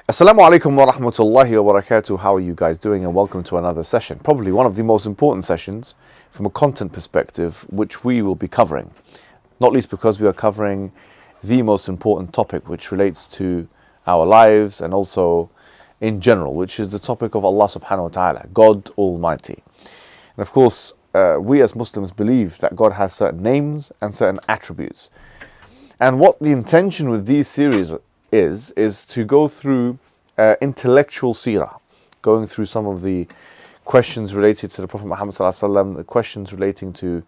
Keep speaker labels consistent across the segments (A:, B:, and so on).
A: Assalamu alaikum wa rahmatullahi wa barakatuh. How are you guys doing? And welcome to another session. Probably one of the most important sessions from a content perspective, which we will be covering. Not least because we are covering the most important topic, which relates to our lives and also in general, which is the topic of Allah subhanahu wa ta'ala, God Almighty. And of course, we as Muslims believe that God has certain names and certain attributes. And what the intention with these series is to go through intellectual seerah, going through some of the questions related to the Prophet Muhammad sallallahu alaihi wasallam, the questions relating to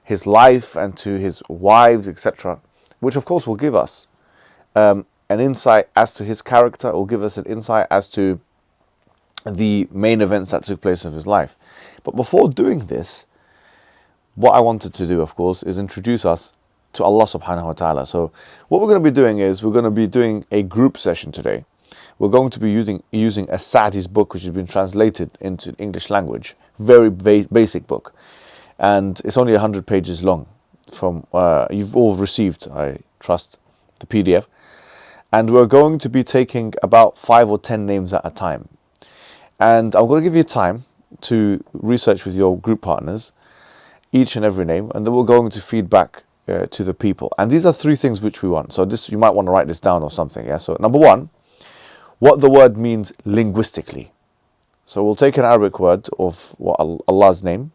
A: his life and to his wives, etc., which of course will give us an insight as to his character, it will give us an insight as to the main events that took place of his life. But before doing this, what I wanted to do, of course, is introduce us to Allah subhanahu wa ta'ala. So what we're going to be doing is we're going to be doing a group session today. We're going to be using a Sa'di's book, which has been translated into English language. Very basic book. And it's only 100 pages long. From you've all received, I trust, the PDF. And we're going to be taking about 5 or 10 names at a time. And I'm going to give you time to research with your group partners each and every name, and then we're going to feed back to the people. And these are 3 things which we want. So this, you might want to write this down or something. Yeah. So number 1, what the word means linguistically. So we'll take an Arabic word of what Allah's name.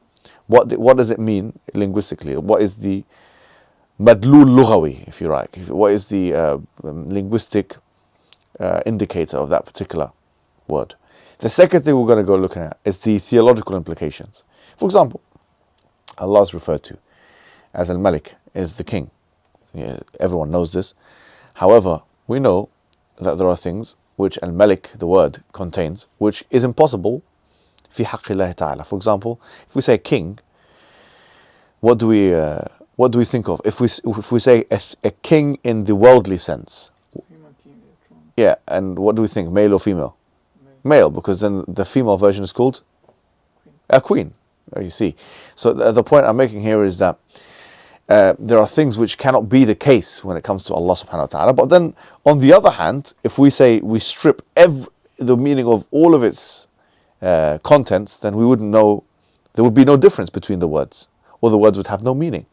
A: What does it mean linguistically? What is the madlul lughawi, if you like? What is the linguistic indicator of that particular word? The second thing we're going to go looking at is the theological implications. For example, Allah is referred to as Al-Malik, is the king. Yeah, everyone knows this. However, we know that there are things which Al-Malik, the word, contains, which is impossible fi haqqillahi ta'ala. For example, if we say king, what do we think of? If we say a king in the worldly sense, yeah, and what do we think? Male or female? Male, because then the female version is called a queen. You see. So the point I'm making here is that there are things which cannot be the case when it comes to Allah subhanahu wa ta'ala. But then on the other hand, if we say we strip the meaning of all of its contents, then we wouldn't know, there would be no difference between the words, or the words would have no meaning.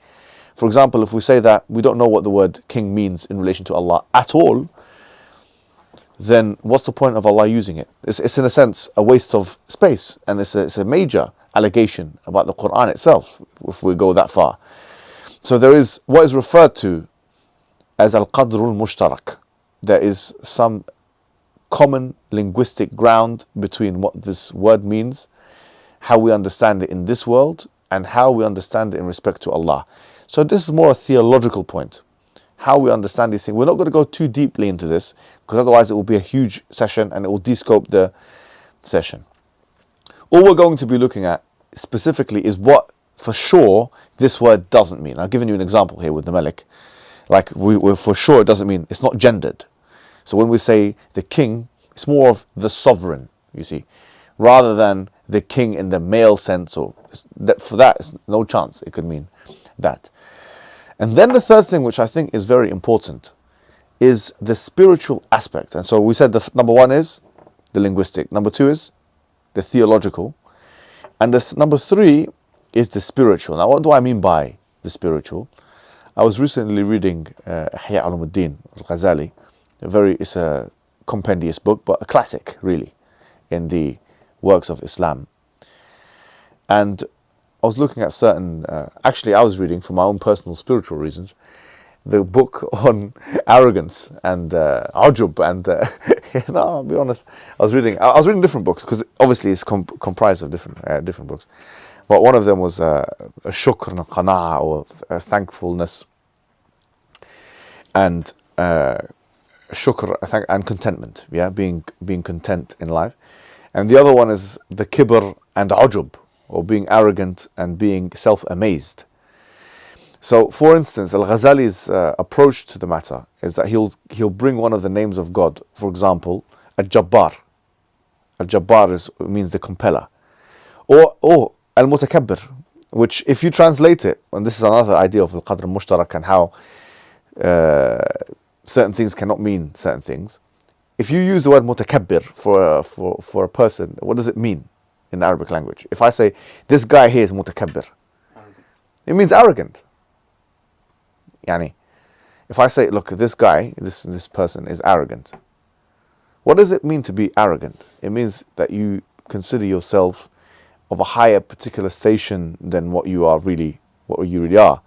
A: For example, if we say that we don't know what the word king means in relation to Allah at all, then what's the point of Allah using it? It's in a sense a waste of space, and it's a major allegation about the Quran itself, if we go that far. So there is what is referred to as al-qadrul mushtarak. There is some common linguistic ground between what this word means, how we understand it in this world, and how we understand it in respect to Allah. So this is more a theological point, how we understand these things. We're not going to go too deeply into this, because otherwise it will be a huge session and it will de-scope the session. All we're going to be looking at specifically is what for sure this word doesn't mean. I've given you an example here with the Malik. Like we're for sure it doesn't mean, it's not gendered. So when we say the king, it's more of the sovereign, you see, rather than the king in the male sense, or that for that is no chance it could mean that. And then the third thing, which I think is very important, is the spiritual aspect. And so we said the number 1 is the linguistic, number 2 is the theological, and the number 3 is the spiritual. Now, what do I mean by the spiritual? I was recently reading Ihya Ulumuddin al-Ghazali. It's a compendious book, but a classic, really, in the works of Islam. And I was looking at certain, actually I was reading for my own personal spiritual reasons, the book on arrogance and Hujub, and no, I'll be honest, I was reading different books, because obviously it's comprised of different books. But one of them was a shukr and qana'a, or thankfulness, and shukr and contentment, yeah, being content in life. And the other one is the kibr and ujub, or being arrogant and being self-amazed. So, for instance, Al-Ghazali's approach to the matter is that he'll bring one of the names of God. For example, Al-Jabbar. Al-Jabbar means the compeller, or Al-Mutakabbir, which if you translate it, and this is another idea of Al-Qadr al-Mushtarak and how certain things cannot mean certain things. if you use the word mutakabbir for a person, what does it mean in the Arabic language? If I say, this guy here is mutakabbir, it means arrogant. Yani, if I say, look, this guy, this person is arrogant. What does it mean to be arrogant? It means that you consider yourself of a higher particular station than what you really are.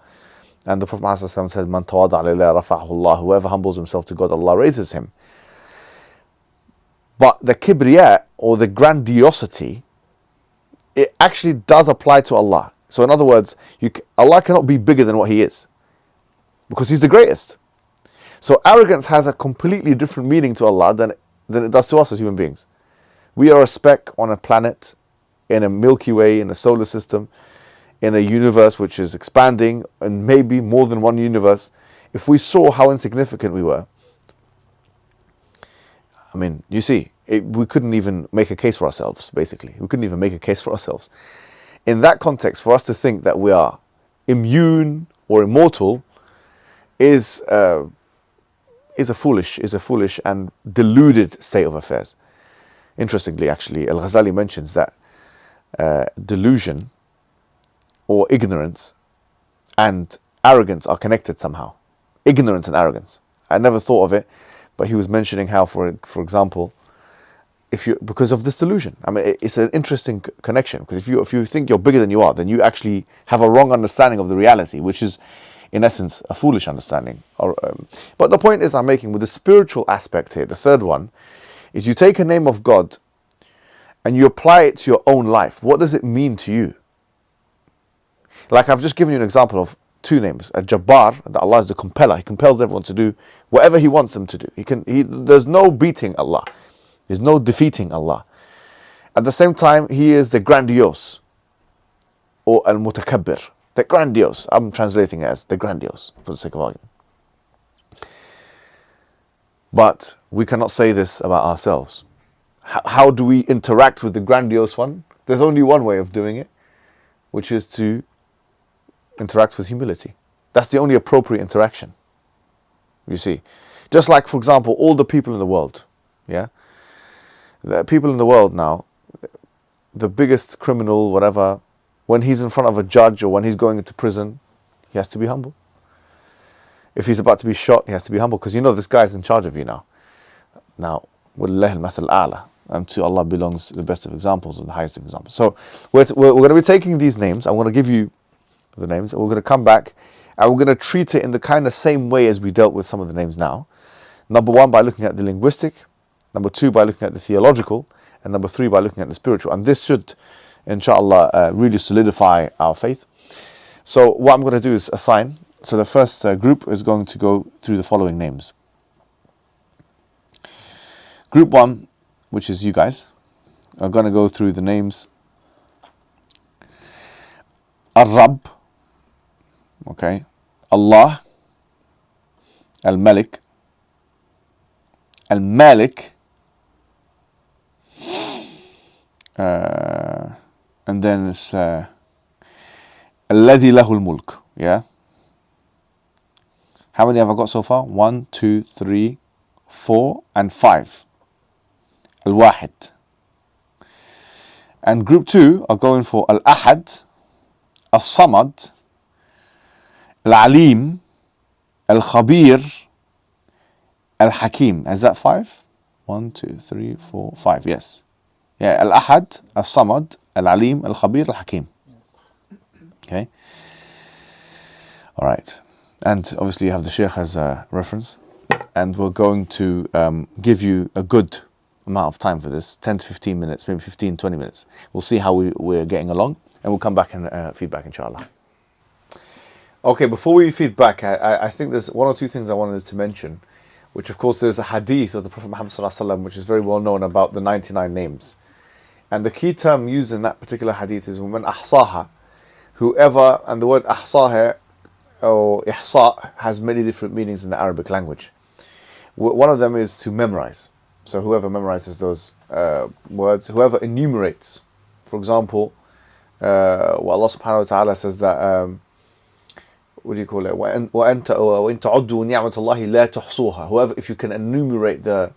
A: And the Prophet ﷺ says, "Man tawada'a lillahi rafa'ahu Allah." Whoever humbles himself to God, Allah raises him. But the kibriya, or the grandiosity, it actually does apply to Allah. So in other words, Allah cannot be bigger than what He is, because He's the greatest. So arrogance has a completely different meaning to Allah than it does to us as human beings. We are a speck on a planet, in a Milky Way, in a solar system, in a universe which is expanding, and maybe more than one universe. If we saw how insignificant we were, I mean, you see, we couldn't even make a case for ourselves, basically. We couldn't even make a case for ourselves. In that context, for us to think that we are immune or immortal is a foolish and deluded state of affairs. Interestingly, actually, Al-Ghazali mentions that delusion or ignorance and arrogance are connected somehow. Ignorance and arrogance. I never thought of it, but he was mentioning how, for example, because of this delusion. I mean, it's an interesting connection, because if you think you're bigger than you are, then you actually have a wrong understanding of the reality, which is, in essence, a foolish understanding. But the point is I'm making with the spiritual aspect here, the third one, is you take a name of God and you apply it to your own life. What does it mean to you? Like I've just given you an example of two names. Al-Jabbar, that Allah is the compeller. He compels everyone to do whatever He wants them to do. There's no beating Allah. There's no defeating Allah. At the same time, He is the grandiose, or Al-Mutakabbir. The grandiose. I'm translating it as the grandiose, for the sake of argument. But we cannot say this about ourselves. How do we interact with the grandiose one? There's only one way of doing it, which is to interact with humility. That's the only appropriate interaction. You see, just like, for example, all the people in the world, yeah, the people in the world now, the biggest criminal, whatever, when he's in front of a judge or when he's going into prison, he has to be humble. If he's about to be shot, he has to be humble, because you know this guy's in charge of you now. Now, وَلِلَّهِ الْمَثَلُ الْأَعْلَى, and to Allah belongs the best of examples and the highest of examples. So we're going to be taking these names. I'm going to give you the names, and we're going to come back and we're going to treat it in the kind of same way as we dealt with some of the names now. Number one, by looking at the linguistic. Number two, by looking at the theological. And number three, by looking at the spiritual. And this should, inshallah, really solidify our faith. So what I'm going to do is assign. So the first group is going to go through the following names. Group one, which is you guys, are going to go through the names Ar-Rabb, okay, Allah, Al-Malik, Al-Malik, and then it's Alladhi Lahul Mulk, yeah? How many have I got so far? 1, 2, 3, 4, and 5. Al-Wahid. And group 2 are going for Al-Ahad, Al-Samad, Al-Alim, Al-Khabir, Al-Hakim. Is that 5? 1, 2, 3, 4, 5. Yes. Yeah. Al-Ahad, Al-Samad, Al-Alim, Al-Khabir, Al-Hakim. Okay. All right. And obviously you have the Sheikh as a reference. And we're going to give you a good amount of time for this, 10 to 15 minutes, maybe 15, 20 minutes. We'll see how we're getting along, and we'll come back and feedback, inshallah. Okay, before we feedback, I think there's one or two things I wanted to mention, which of course there's a hadith of the Prophet Muhammad ﷺ, which is very well known about the 99 names. And the key term used in that particular hadith is وَمَنْ أَحْصَاهَا, whoever, and the word أحصاها or إحصاء has many different meanings in the Arabic language. One of them is to memorize. So whoever memorizes those words, whoever enumerates, for example, what Allah subhanahu wa ta'ala says that, what do you call it? وَإِن تَعُدُّوا نِعْمَةَ اللَّهِ لَا تُحْصُوهَا. Whoever, if you can enumerate the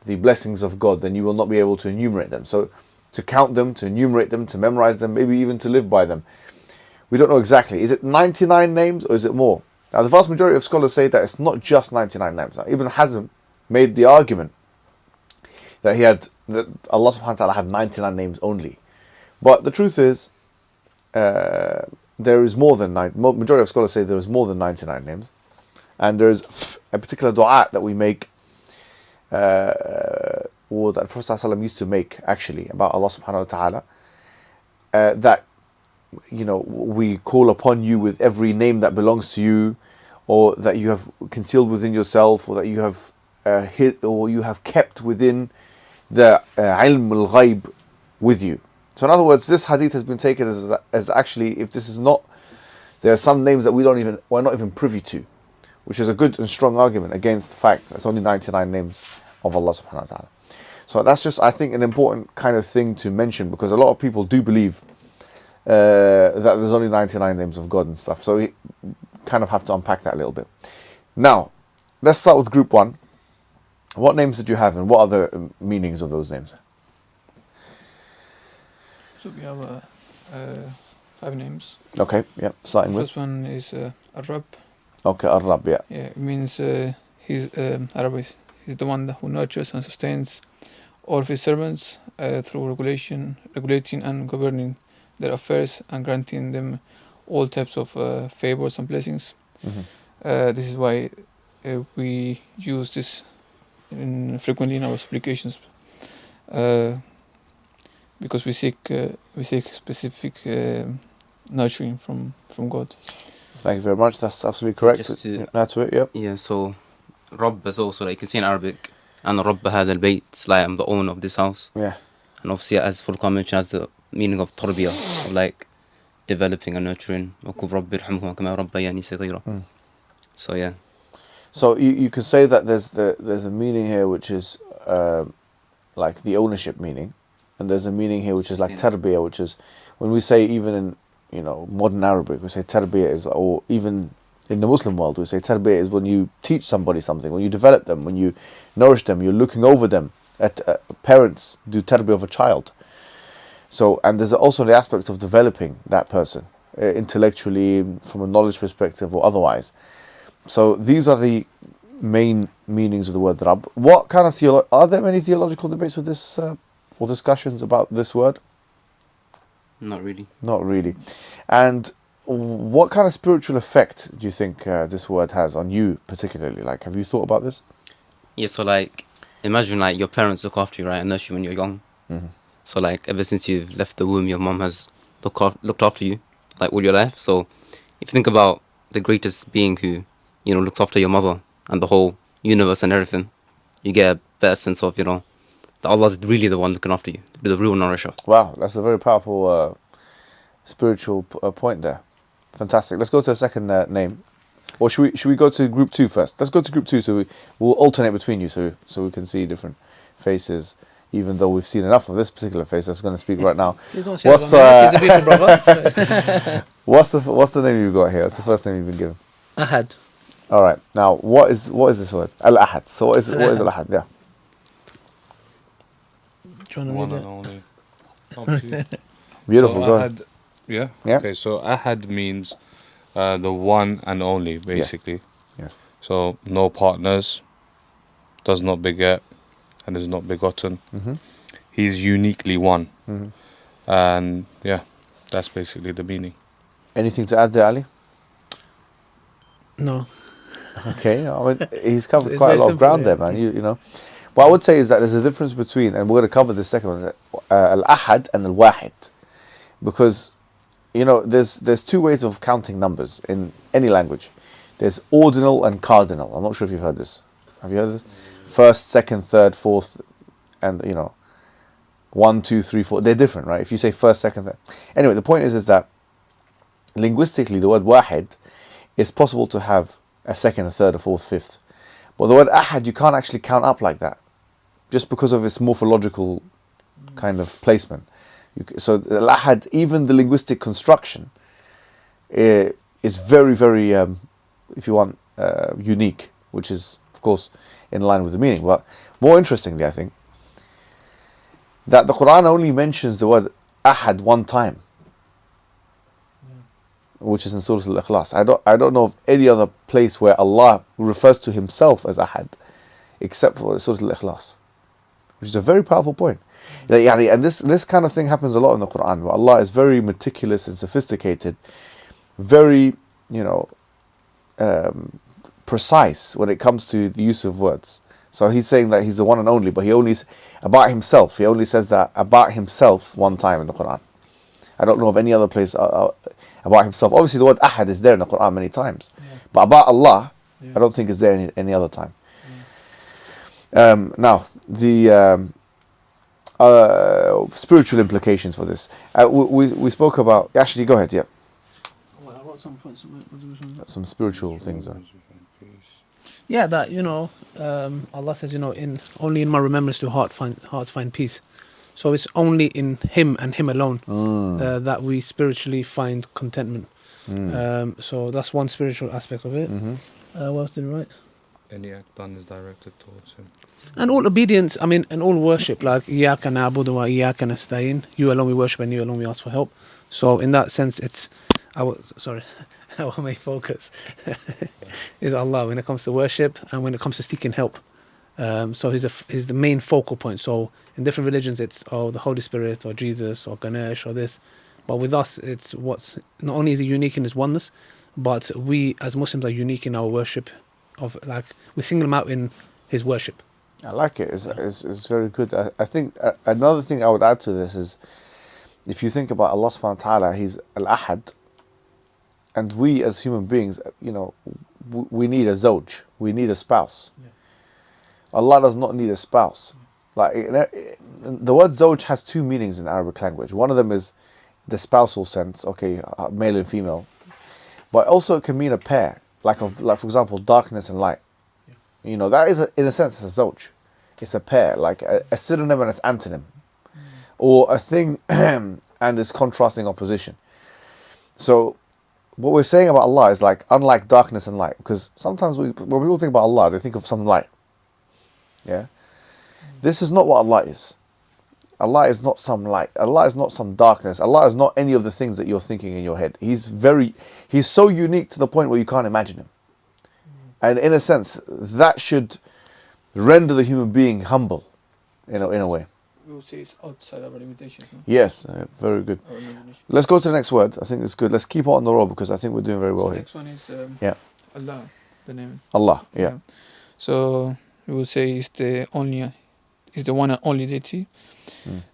A: the blessings of God, then you will not be able to enumerate them. So to count them, to enumerate them, to memorize them, maybe even to live by them. We don't know exactly. Is it 99 names or is it more? Now the vast majority of scholars say that it's not just 99 names. Now, Ibn Hazm made the argument that Allah subhanahu wa ta'ala had 99 names only. But the truth is, there is more than majority of scholars say there is more than 99 names. And there is a particular dua that we make, or that Prophet ﷺ used to make actually about Allah subhanahu wa ta'ala, that we call upon you with every name that belongs to you, or that you have concealed within yourself, or that you have hid, or you have kept within the ilm al-ghaib with you. So in other words, this hadith has been taken as actually, if this is not, there are some names that we're not even privy to, which is a good and strong argument against the fact that it's only 99 names of Allah subhanahu wa ta'ala. So that's just, I think, an important kind of thing to mention, because a lot of people do believe that there's only 99 names of God and stuff. So we kind of have to unpack that a little bit. Now, let's start with group one. What names did you have, and what are the meanings of those names?
B: So we have 5 names.
A: Okay, yeah, starting with.
B: The first one is Arab.
A: Okay, Arab, yeah.
B: Yeah, it means Arab is the one who nurtures and sustains all of his servants through regulating and governing their affairs and granting them all types of favors and blessings.
A: Mm-hmm.
B: This is why we use this frequently in our supplications, because we seek specific nurturing from God.
A: Thank you very much. That's absolutely correct.
C: Just to
A: add to it, yep.
C: Yeah, so Rabb is also, like you can see in Arabic, and Rabb هذا البيت, it's like I'm the owner of this house.
A: Yeah.
C: And obviously, as Furqan mentioned, has the meaning of tarbiyah, of like developing and nurturing. وَقُلْ رَبِّ ارْحَمْهُمَا كَمَا رَبَّيَانِي صَغِيرًا. So yeah.
A: So you could say that there's a meaning here which is like the ownership meaning, and there's a meaning here which is like tarbiyah, which is when we say, even in modern Arabic, we say tarbiyah is, or even in the Muslim world we say tarbiyah is when you teach somebody something, when you develop them, when you nourish them, you're looking over them. Parents do tarbiyah of a child. So, and there's also the aspect of developing that person intellectually, from a knowledge perspective or otherwise. So these are the main meanings of the word Rabb. What kind of are there many theological debates with this or discussions about this word?
C: Not really.
A: Not really. And what kind of spiritual effect do you think this word has on you particularly? Like, have you thought about this?
C: Yeah, so like, imagine like your parents look after you, right, and nurture you when you're young.
A: Mm-hmm.
C: So like, ever since you've left the womb, your mom has looked after you, like all your life. So if you think about the greatest being who, looks after your mother and the whole universe and everything, you get a better sense of, that Allah is really the one looking after you, the real nourisher.
A: Wow, that's a very powerful spiritual point there. Fantastic. Let's go to the second name. Or should we go to group 2 first? Let's go to group 2, so we'll alternate between you, so we can see different faces, even though we've seen enough of this particular face that's going to speak right now. What's the name you've got here? What's the first name you've been given?
D: Ahad.
A: All right. Now, what is this word? Al-Ahad. So what is Al-Ahad? Yeah.
E: One and only. Up to you.
A: Beautiful.
E: So
A: Go ahead.
E: Ahad, yeah?
A: Yeah.
E: Okay, so Ahad means the one and only, basically.
A: Yeah.
E: So no partners, does not beget, and is not begotten.
A: Mm-hmm.
E: He's uniquely one.
A: Mm-hmm.
E: And yeah, that's basically the meaning.
A: Anything to add there, Ali?
D: No.
A: Okay. I mean, he's covered
D: It's
A: quite a
D: very
A: lot of
D: simple,
A: ground
D: yeah.
A: there, man. You know. What I would say is that there's a difference between, and we're going to cover the second one, Al-Ahad and Al-Wahid. Because, there's 2 ways of counting numbers in any language. There's ordinal and cardinal. I'm not sure if you've heard this. Have you heard this? First, second, third, fourth, and 1, 2, 3, 4. They're different, right? If you say first, second, third. Anyway, the point is that linguistically, the word wahid is possible to have a second, a third, a fourth, fifth. But the word ahad, you can't actually count up like that, just because of its morphological kind of placement. So al-ahad, even the linguistic construction, is very, very, if you want, unique, which is of course, in line with the meaning. But more interestingly, I think, that the Quran only mentions the word Ahad one time, which is in Surah Al-Ikhlas. I don't know of any other place where Allah refers to himself as Ahad, except for Surah Al-Ikhlas, which is a very powerful point. And this kind of thing happens a lot in the Quran, where Allah is very meticulous and sophisticated, very, precise when it comes to the use of words. So he's saying that he's the one and only, but he only says that about himself one time in the Quran. I don't know of any other place about himself. Obviously the word Ahad is there in the Quran many times, but about Allah, I don't think it's there any other time. Now, the spiritual implications for this. We spoke about... Actually, go ahead, yeah.
D: Well, I wrote some points.
A: Some spiritual things.
D: Yeah, that, Allah says, only in my remembrance do hearts find peace. So it's only in Him and Him alone that we spiritually find contentment. So that's one spiritual aspect of it. What else did I write?
E: Any act done is directed towards Him.
D: And all obedience, and all worship, like إِيَّاكَ نَعْبُدُ وَإِيَّاكَ نَسْتَعِينُ, you alone we worship and you alone we ask for help. So in that sense, it's our main focus is Allah when it comes to worship and when it comes to seeking help. So he's the main focal point. So in different religions, it's the Holy Spirit or Jesus or Ganesh or this. But with us, it's what's not only is he unique in his oneness, but we as Muslims are unique in our worship. We single him out in his worship.
A: I like it. It's very good. I think another thing I would add to this is, if you think about Allah subhanahu wa ta'ala, He's Al-Ahad, and we as human beings, we need a zawj, we need a spouse. Allah does not need a spouse. The word zawj has two meanings in Arabic language. One of them is the spousal sense, male and female, but also it can mean a pair, like for example, darkness and light. That is, in a sense, it's a zawj. It's a pair, like a synonym and its antonym. Or a thing and its contrasting opposition. So, what we're saying about Allah is unlike darkness and light. Because sometimes when people think about Allah, they think of some light. Yeah? This is not what Allah is. Allah is not some light. Allah is not some darkness. Allah is not any of the things that you're thinking in your head. He's so unique to the point where you can't imagine Him. And in a sense, that should render the human being humble, in a way.
B: We would say it's outside our limitations. No?
A: Yes, very good. Let's go to the next word. I think it's good. Let's keep it on the roll because I think we're doing very well
B: The
A: here.
B: next one is Allah, the name.
A: Allah, yeah.
B: So we would say is the one and only deity,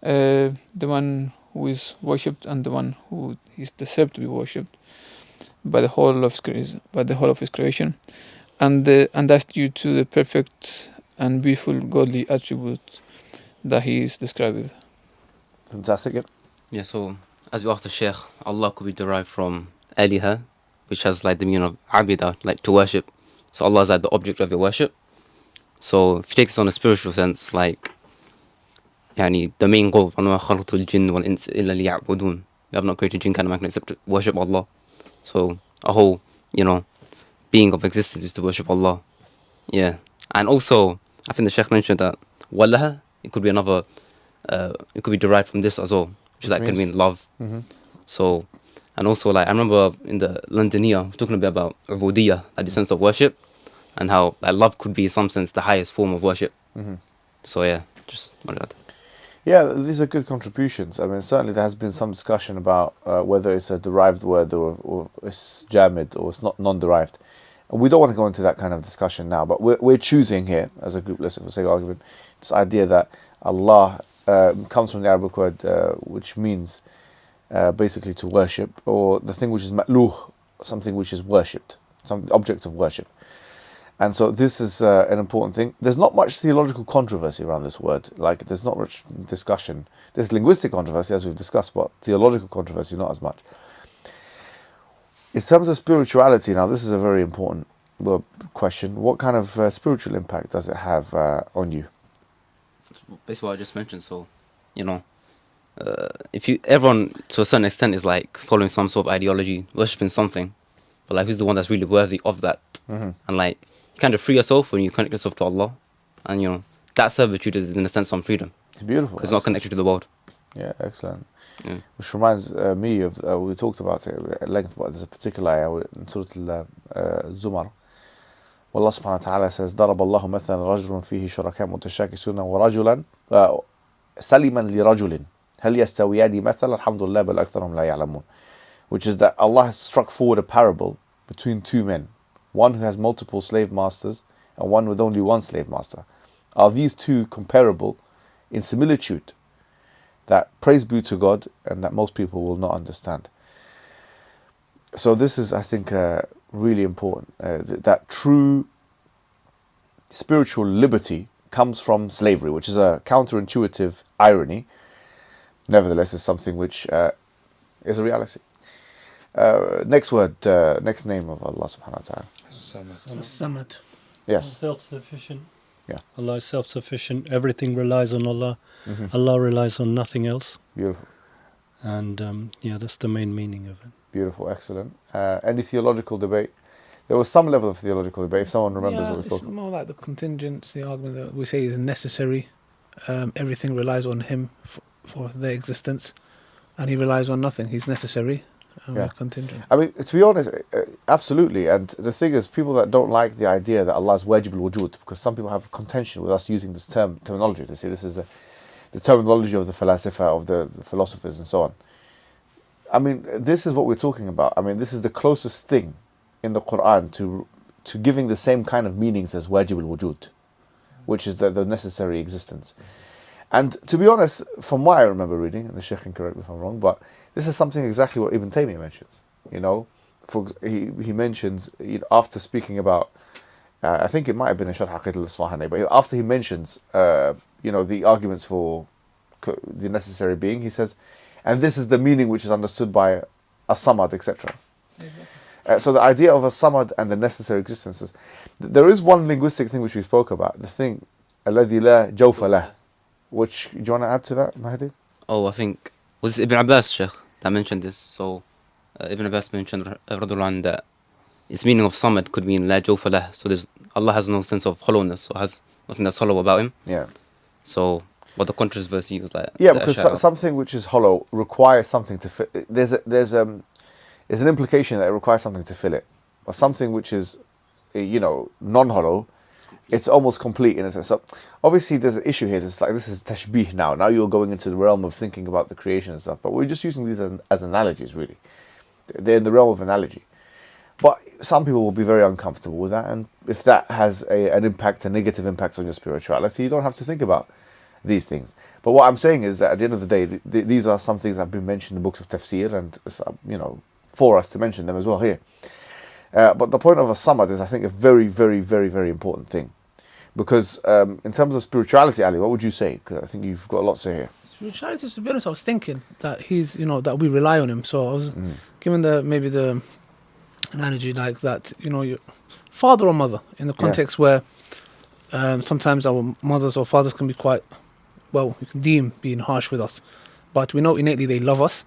B: the one who is worshipped and the one who is deserved to be worshipped by the whole of His creation. And that's due to the perfect and beautiful godly attribute that He is described with.
A: Fantastic, yep.
C: Yeah, so as we asked the Sheikh, Allah could be derived from Aliha, which has the meaning of Abida, to worship. So Allah is the object of your worship. So if you take this on a spiritual sense, the main goal, وَمَا خَلَقْتُ الْجِنَّ وَالْإِنسَ إِلَّا لِيَعْبُدُونَ. We have not created jinn and mankind except to worship Allah. So a whole, being of existence is to worship Allah. Yeah. And also, I think the Sheikh mentioned that Wallaha, it could be another, it could be derived from this as well, which can mean love.
A: Mm-hmm.
C: So, and also I remember in the Londoniya, talking a bit about ubudiyya, the sense of worship, and how love could be in some sense the highest form of worship.
A: Mm-hmm.
C: So yeah, just wanted that.
A: Yeah, these are good contributions. I mean, certainly there has been some discussion about whether it's a derived word or it's jamid or it's not non-derived. We don't want to go into that kind of discussion now, but we're choosing here as a group, let's say, for sake of argument, this idea that Allah comes from the Arabic word which means basically to worship, or the thing which is ma'luh, something which is worshipped, some object of worship. And so this is an important thing. There's not much theological controversy around this word. There's not much discussion. There's linguistic controversy, as we've discussed, but theological controversy, not as much. In terms of spirituality, now this is a very important question. What kind of spiritual impact does it have on you?
C: Basically what I just mentioned. So, if everyone to a certain extent is following some sort of ideology, worshipping something, but who's the one that's really worthy of that?
A: Mm-hmm.
C: And kind of free yourself when you connect yourself to Allah, and you know that servitude is in a sense some freedom.
A: It's beautiful.
C: It's not connected to the world.
A: Yeah, excellent.
C: Yeah.
A: Which reminds me of, we talked about it at length, but there's a particular ayah in Surah Al-Zumar. Allah subhanahu wa ta'ala says, ضرب الله مثلا رجل فيه شركاء متشاكسون ورجلا سلما لرجل هل يستويان مثلا الحمد لله بل أكثرهم لا يعلمون. Which is that Allah has struck forward a parable between two men, one who has multiple slave masters and one with only one slave master. Are these two comparable in similitude? That praise be to God, and that most people will not understand. So this is, I think, really important. That true spiritual liberty comes from slavery, which is a counterintuitive irony. Nevertheless, it's something which is a reality. Next word, next name of Allah subhanahu wa ta'ala.
D: Samad.
A: Yes.
F: Self-sufficient.
A: Yeah.
F: Allah is self-sufficient. Everything relies on Allah. Allah relies on nothing else.
A: Beautiful.
F: And that's the main meaning of it.
A: Beautiful, excellent. Any theological debate? There was some level of theological debate. If someone remembers what we spoke
D: it's
A: about.
D: more like the contingency argument that we say is necessary. Everything relies on him for their existence, and he relies on nothing. He's necessary.
A: Yeah.
D: Contingent.
A: I mean, to be honest, absolutely. And the thing is, people that don't like the idea that Allah is wajib al-wujud, because some people have contention with us using this terminology. They say this is the terminology of the falasifa, of the philosophers and so on. I mean, this is what we're talking about. I mean, this is the closest thing in the Quran to giving the same kind of meanings as wajib al-wujud, which is the necessary existence. And to be honest, from what I remember reading, and the Sheikh can correct me if I'm wrong, but this is something exactly what Ibn Taymiyyah mentions. You know, he mentions, after speaking about, I think it might have been in Sharh Aqeedah al-Isfahani, but after he mentions, the arguments for the necessary being, he says, and this is the meaning which is understood by as-samad, etc. So the idea of as-samad and the necessary existences, there is one linguistic thing which we spoke about, the thing, الذي لا جوف له. Which, do you want to add to that, Mahdi?
C: Oh, I think was Ibn Abbas, Sheikh, that mentioned this. So Ibn Abbas mentioned that its meaning of samad could mean la jawfa lah. So Allah has no sense of hollowness, or has nothing that's hollow about him.
A: Yeah.
C: So, but the controversy was like,
A: yeah, because something which is hollow requires something to fill. There's an implication that it requires something to fill it, or something which is, non-hollow. It's almost complete in a sense. So obviously there's an issue here. This is tashbih now. Now you're going into the realm of thinking about the creation and stuff. But we're just using these as analogies, really. They're in the realm of analogy. But some people will be very uncomfortable with that. And if that has a negative impact on your spirituality, you don't have to think about these things. But what I'm saying is that at the end of the day, these are some things that have been mentioned in the books of tafsir, and for us to mention them as well here. But the point of as-samad is, I think, a very, very, very, very important thing. Because in terms of spirituality, Ali, what would you say? Because I think you've got a lot to say here.
D: Spirituality, to be honest, I was thinking that he's, that we rely on him. So I was given the analogy like that, your father or mother, in the context where sometimes our mothers or fathers can be quite, we can deem being harsh with us. But we know innately they love us.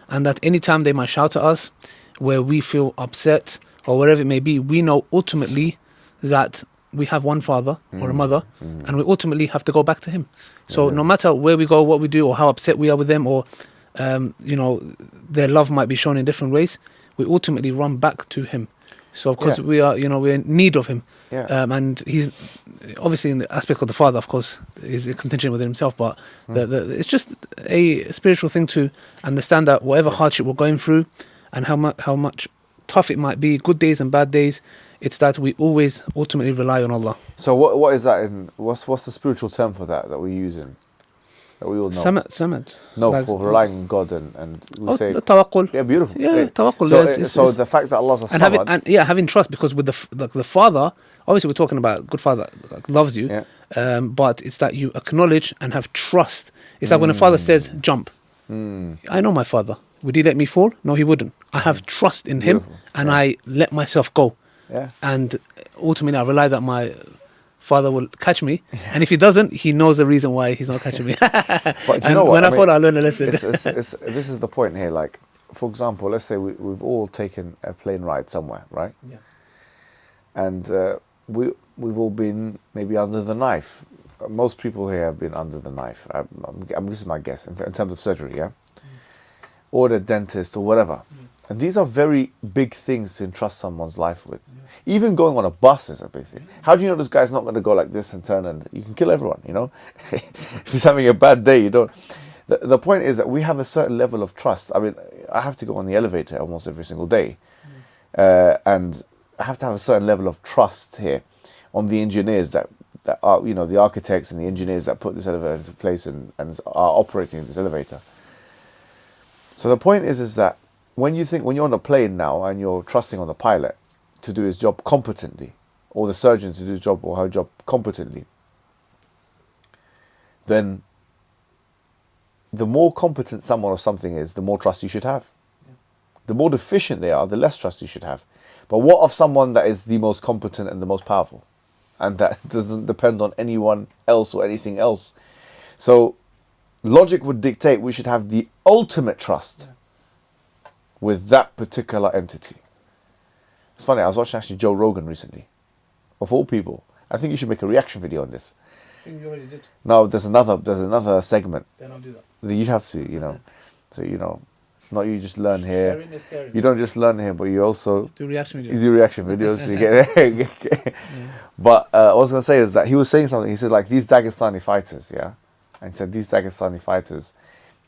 D: And that any time they might shout at us, where we feel upset, or whatever it may be, we know ultimately that we have one father or a mother, and we ultimately have to go back to him. So no matter where we go, what we do, or how upset we are with them, or their love might be shown in different ways, we ultimately run back to him. So of course we are, we're in need of him. And he's obviously, in the aspect of the father, of course, is a contention within himself, but it's just a spiritual thing to understand that whatever hardship we're going through, and how much tough it might be, good days and bad days, it's that we always ultimately rely on Allah.
A: So what is that in, what's the spiritual term for that we use in, that we all know?
D: Samad.
A: No, for relying on God and we say...
D: tawakkul.
A: Yeah, beautiful.
D: Yeah, tawakkul.
A: So the fact that Allah's a samad...
D: having trust, because with the father, obviously we're talking about good father that loves you, but it's that you acknowledge and have trust. It's like when a father says, jump. I know my father. Would he let me fall? No, he wouldn't. I have trust in him, and I let myself go.
A: Yeah.
D: And ultimately I rely that my father will catch me, and if he doesn't, he knows the reason why he's not catching me.
A: But
D: you know what? When I fall, I learn a lesson.
A: This is the point here. Like, for example, let's say we've all taken a plane ride somewhere, right?
D: Yeah.
A: And we've all been maybe under the knife. Most people here have been under the knife. This is my guess in terms of surgery, yeah, or the dentist or whatever. And these are very big things to entrust someone's life with. Even going on a bus is a big thing. How do you know this guy's not going to go like this and turn and you can kill everyone, you know? If he's having a bad day, you don't. The point is that we have a certain level of trust. I mean, I have to go on the elevator almost every single day. And I have to have a certain level of trust here on the engineers that are, you know, the architects and the engineers that put this elevator into place and are operating this elevator. So the point is that when you're on a plane now and you're trusting on the pilot to do his job competently, or the surgeon to do his job or her job competently, then the more competent someone or something is, the more trust you should have. The more deficient they are, the less trust you should have. But what of someone that is the most competent and the most powerful, and that doesn't depend on anyone else or anything else? So logic would dictate we should have the ultimate trust with that particular entity. It's funny, I was watching actually Joe Rogan recently. Of all people, I think you should make a reaction video on this.
D: I think you already did.
A: No, there's another segment.
D: Then I'll do that.
A: That you have to, you know. So, you know, not you just learn here.
D: Sharing is caring.
A: You don't just learn here, but you also
D: Do reaction
A: you
D: videos.
A: do reaction videos. You get But what I was going to say is that he was saying something. He said, like, these Dagestani fighters, yeah? And he said, these Dagestani fighters,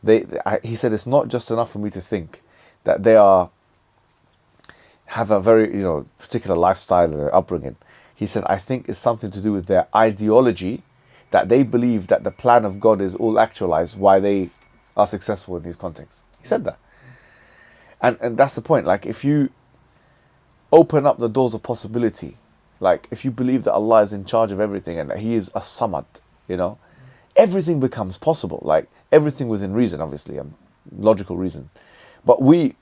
A: he said, it's not just enough for me to think that they have a very, you know, particular lifestyle and upbringing. He said, I think it's something to do with their ideology, that they believe that the plan of God is all actualized, why they are successful in these contexts. He said that. And that's the point. Like, if you open up the doors of possibility, like if you believe that Allah is in charge of everything and that He is a Samad, you know, everything becomes possible. Like everything within reason, obviously, and logical reason. But we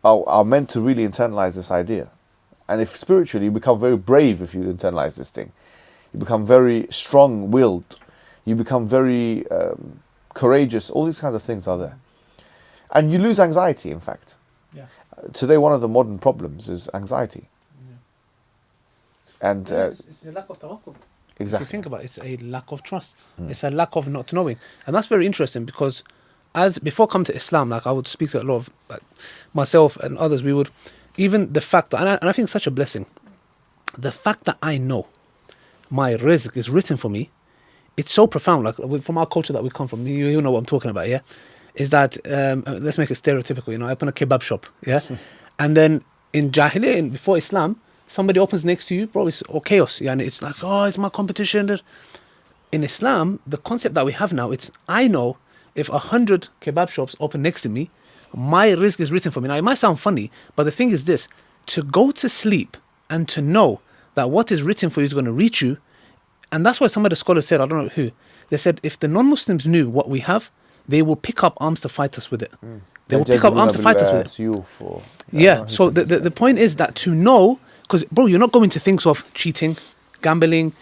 A: are meant to really internalize this idea. And if spiritually, you become very brave if you internalize this thing. You become very strong-willed. You become very courageous. All these kinds of things are there. And you lose anxiety, in fact.
D: Yeah.
A: Today, one of the modern problems is anxiety.
D: Yeah.
A: And
D: it's a lack of tawakkul.
A: exactly.
D: If you think about it, it's a lack of trust. It's a lack of not knowing. And that's very interesting because before coming to Islam, like I would speak to a lot of like, myself and others, we would, even the fact that, and I think it's such a blessing, the fact that I know my rizq is written for me, it's so profound. Like from our culture that we come from, you know what I'm talking about, yeah? Is that, let's make it stereotypical, you know, I open a kebab shop, yeah? And then in Jahiliyyah, before Islam, somebody opens next to you, bro, it's all chaos, yeah? And it's like, oh, it's my competition. In Islam, the concept that we have now, it's, I know if 100 kebab shops open next to me, my rizq is written for me. Now, it might sound funny, but the thing is this, to go to sleep and to know that what is written for you is going to reach you, and that's why some of the scholars said, I don't know who, they said, if the non-Muslims knew what we have, they will pick up arms to fight us with it. They will pick up arms to fight us with it. Yeah, so the point is that to know, because, bro, you're not going to think of cheating, gambling,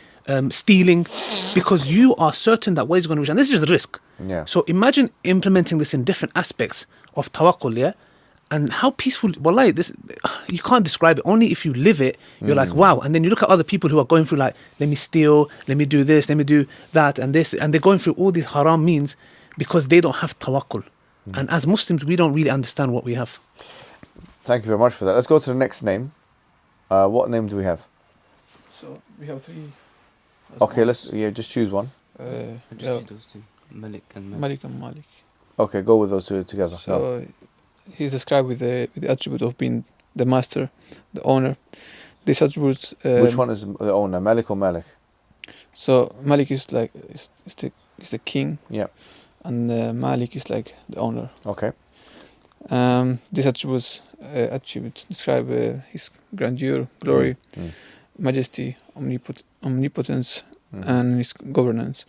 D: stealing, because you are certain that what is going to reach, and this is just risk.
A: Yeah.
D: So imagine implementing this in different aspects of tawakkul, yeah? And how peaceful, wallahi, this, you can't describe it. Only if you live it, you're like, wow. And then you look at other people who are going through like, let me steal, let me do this, let me do that and this. And they're going through all these haram means because they don't have tawakkul. And as Muslims, we don't really understand what we have.
A: Thank you very much for that. Let's go to the next name. What name do we have?
B: So we have three.
A: Okay, just choose one.
C: Just do those two. Malik and Malik.
B: Malik and Malik.
A: Okay, go with those two together.
B: So he's described with the attribute of being the master, the owner. These attributes.
A: Which one is the owner, Malik or Malik?
B: So Malik is like is the king.
A: Yeah.
B: And Malik is like the owner.
A: Okay.
B: These attributes describe his grandeur, glory, majesty, omnipotence, and his governance.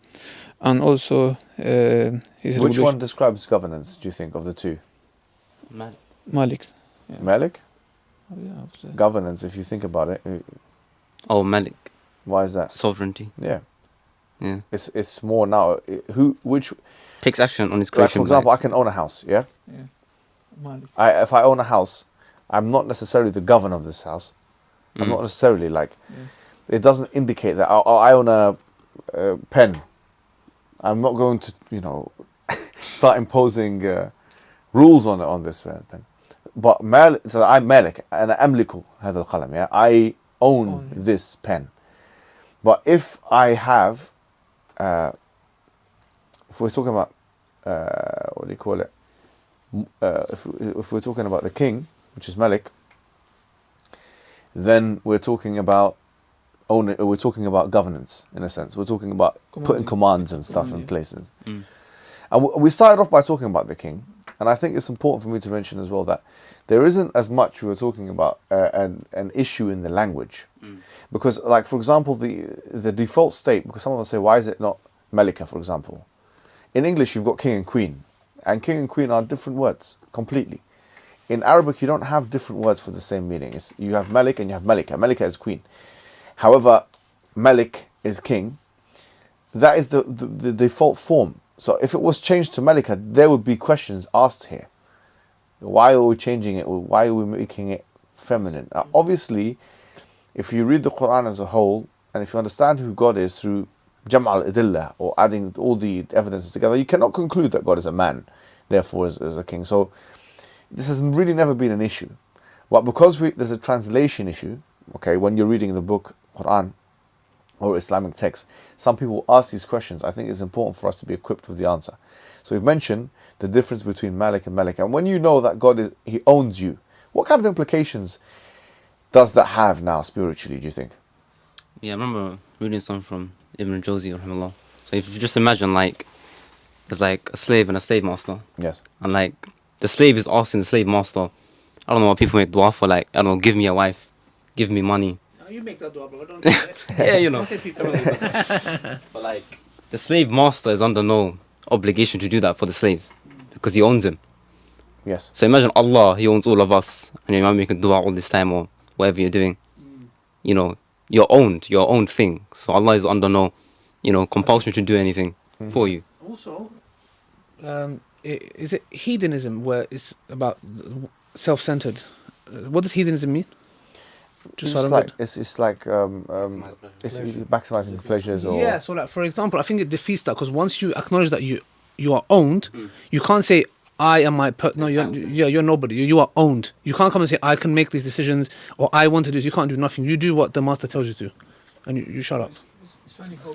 B: And also his
A: Which one describes governance, do you think, of the two?
C: Malik.
B: Malik. Yeah.
A: Malik?
B: Oh, yeah, I would say.
A: Governance, if you think about it.
C: Oh, Malik.
A: Why is that?
C: Sovereignty.
A: Yeah.
C: Yeah.
A: It's more now. Which
C: Takes action on his
A: like,
C: creation.
A: for example, I can own a house, yeah?
B: Yeah. Malik.
A: If I own a house, I'm not necessarily the governor of this house. I'm not necessarily like...
B: Yeah.
A: it doesn't indicate that I own a pen. I'm not going to, start imposing rules on this pen. But so I'm Malik, and أملك هذا القلم. Yeah, I own this pen. But if I have, if we're talking about, what do you call it? If we're talking about the king, which is Malik, then we're talking about we're talking about governance, in a sense. We're talking about putting commands and stuff in places. And we started off by talking about the king, and I think it's important for me to mention as well that there isn't as much we were talking about an issue in the language. Because, like, for example, the default state, because someone will say, why is it not Malika, for example? In English, you've got king and queen, and king and queen are different words, completely. In Arabic, you don't have different words for the same meaning. You have Malik and you have Malika. Malika is queen. However, Malik is king. That is the default form. So if it was changed to Malika, there would be questions asked here. Why are we changing it? Why are we making it feminine? Now, obviously, if you read the Quran as a whole, and if you understand who God is through Jam' al-Adillah, or adding all the evidences together, you cannot conclude that God is a man, therefore is a king. So this has really never been an issue. But because there's a translation issue, okay, when you're reading the book, Quran, or Islamic text, some people ask these questions. I think it's important for us to be equipped with the answer. So we've mentioned the difference between Malik and Malik. And when you know that God He owns you, what kind of implications does that have now spiritually, do you think?
C: Yeah, I remember reading something from Ibn Jawzi, rahimahullah. So if you just imagine, like, there's like a slave and a slave master.
A: Yes.
C: And like, the slave is asking the slave master, I don't know what people make dua for, like, I don't know, give me a wife, give me money.
D: You make that dua, bro. Don't do it.
C: Yeah, you know.
D: Don't say people.
C: But like, the slave master is under no obligation to do that for the slave, because he owns him.
A: Yes.
C: So imagine Allah, He owns all of us, and you're making dua all this time or whatever you're doing. You know, you're owned, your own thing. So Allah is under no, compulsion to do anything for you.
D: Also, is it hedonism where it's about self-centered? What does hedonism mean?
A: It's like maximizing pleasures, or
D: yeah. So, like, for example, I think it defeats that, because once you acknowledge that you are owned, you can't say I am my no. You're nobody. You are owned. You can't come and say I can make these decisions or I want to do this. You can't do nothing. You do what the master tells you to, and you shut up.
B: It's funny how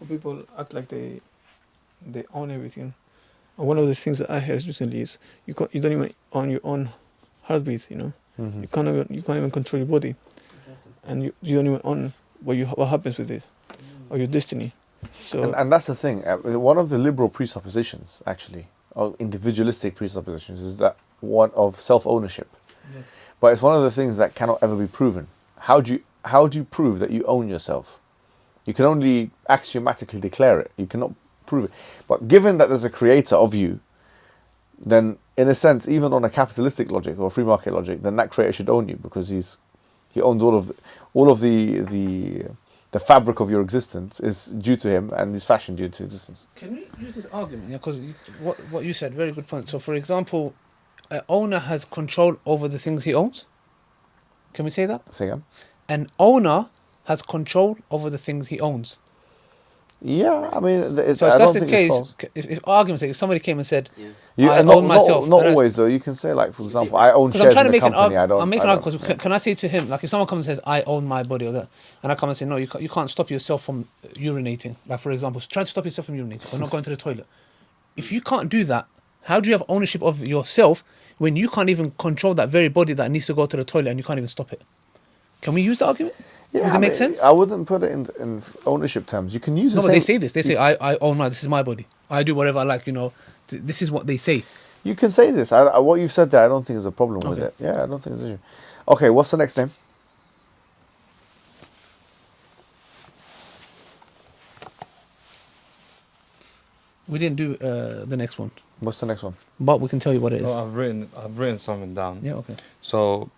B: people act like they own everything. And one of the things that I heard recently is you don't even own your own heartbeat. You can't even control your body, and you don't even own what happens with it, or your destiny. So
A: and that's the thing. One of the liberal presuppositions, actually, or individualistic presuppositions, is that one of self-ownership.
B: yes.
A: But it's one of the things that cannot ever be proven. How do you prove that you own yourself? You can only axiomatically declare it. You cannot prove it. But given that there's a creator of you, then in a sense, even on a capitalistic logic or free market logic, then that creator should own you, because he owns all of the fabric of your existence is due to him, and is fashioned due to existence.
D: Can we use this argument? Yeah, because what you said, very good point. So, for example, an owner has control over the things he owns. Can we say that?
A: Say again?
D: An owner has control over the things he owns.
A: Yeah, I mean,
D: So if that's the case, if argument's sake, if somebody came and said, I
A: not,
D: own myself.
A: Not always though. You can say, like, for example, I own shares in the company.
D: I'm making an argument, because can I say to him, like, if someone comes and says, I own my body, or that, and I come and say, no, you can't stop yourself from urinating. Like, for example, try to stop yourself from urinating or not going to the toilet. If you can't do that, how do you have ownership of yourself when you can't even control that very body that needs to go to the toilet and you can't even stop it? Can we use the argument?
A: Yeah,
D: Does it make sense?
A: I wouldn't put it in ownership terms. You can use it.
D: No, but they say this. They say, I own my, this is my body. I do whatever I like, this is what they say.
A: You can say this. What you've said there, I don't think there's a problem with it. Yeah, I don't think there's an issue. Okay, what's the next name?
D: We didn't do the next one,
A: What's the next one?
D: but we can tell you what it is.
E: Oh, I've written something down.
D: Yeah, okay.
E: So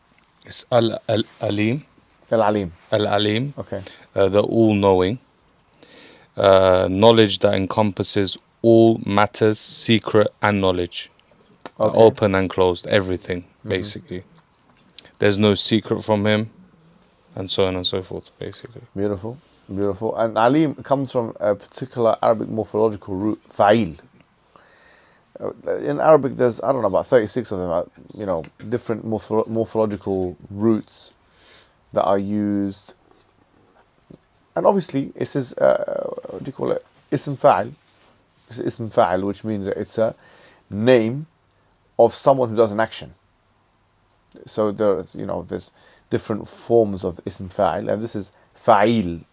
E: it's Al-Alim.
A: Al-Alim.
E: Al-Alim.
A: Okay.
E: The all-knowing. Knowledge that encompasses all matters, secret and knowledge.
A: Okay.
E: Open and closed, everything, basically. There's no secret from him, and so on and so forth, basically.
A: Beautiful, beautiful. And alim comes from a particular Arabic morphological root, fa'il. In Arabic, there's, I don't know, about 36 of them, different morphological roots that are used. And obviously, this is, what do you call it? Ism fa'il. It's ism fa'il, which means that it's a name of someone who does an action. So there's different forms of ism fa'il, and this is fa'il.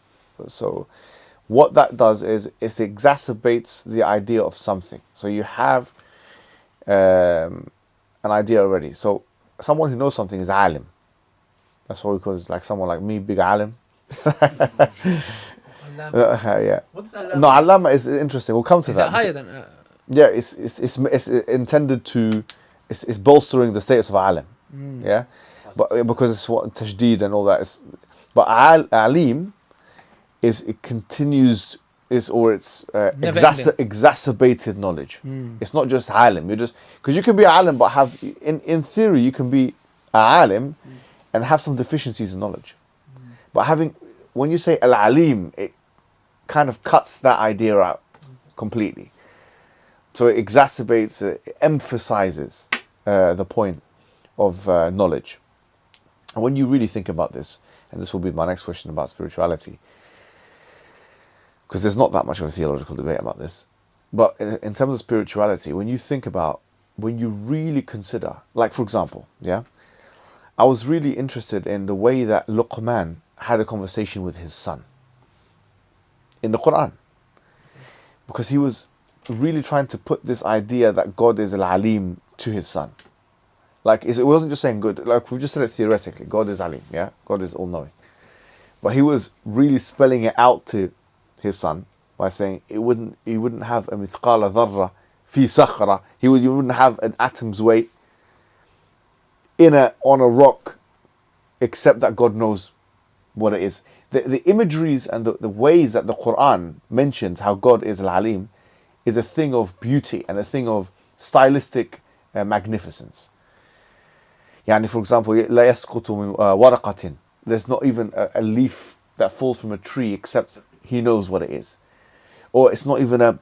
A: So what that does is it exacerbates the idea of something. So you have an idea already. So someone who knows something is alim. That's what we call it. Like someone like me, big alim. Yeah.
D: What does Allah
A: No, allama is interesting. We'll come to
D: Is
A: that.
D: that higher than?
A: Yeah, it's intended to, it's bolstering the status of alim. Yeah, but because it's what tajdeed and all that is. But alim is it continues it's exacerbated knowledge. It's not just alim. You just because you can be alim but have in theory you can be alim and have some deficiencies in knowledge. But when you say al-alim, it kind of cuts that idea out completely. So it exacerbates, it emphasizes the point of knowledge. And when you really think about this, and this will be my next question about spirituality, because there's not that much of a theological debate about this, but in terms of spirituality, when you really consider, like for example, I was really interested in the way that Luqman had a conversation with his son in the Quran, because he was really trying to put this idea that God is al-alim to his son. Like it wasn't just saying good, like we've just said it theoretically, God is alim, God is all-knowing. But he was really spelling it out to his son by saying he wouldn't have a mithqala dharra fi sakhra, you wouldn't have an atom's weight on a rock except that God knows what it is. The imageries and the ways that the Quran mentions how God is al-alim is a thing of beauty and a thing of stylistic magnificence. Yani, for example, لا يسقط من ورقة. There's not even a leaf that falls from a tree except he knows what it is. Or it's not even an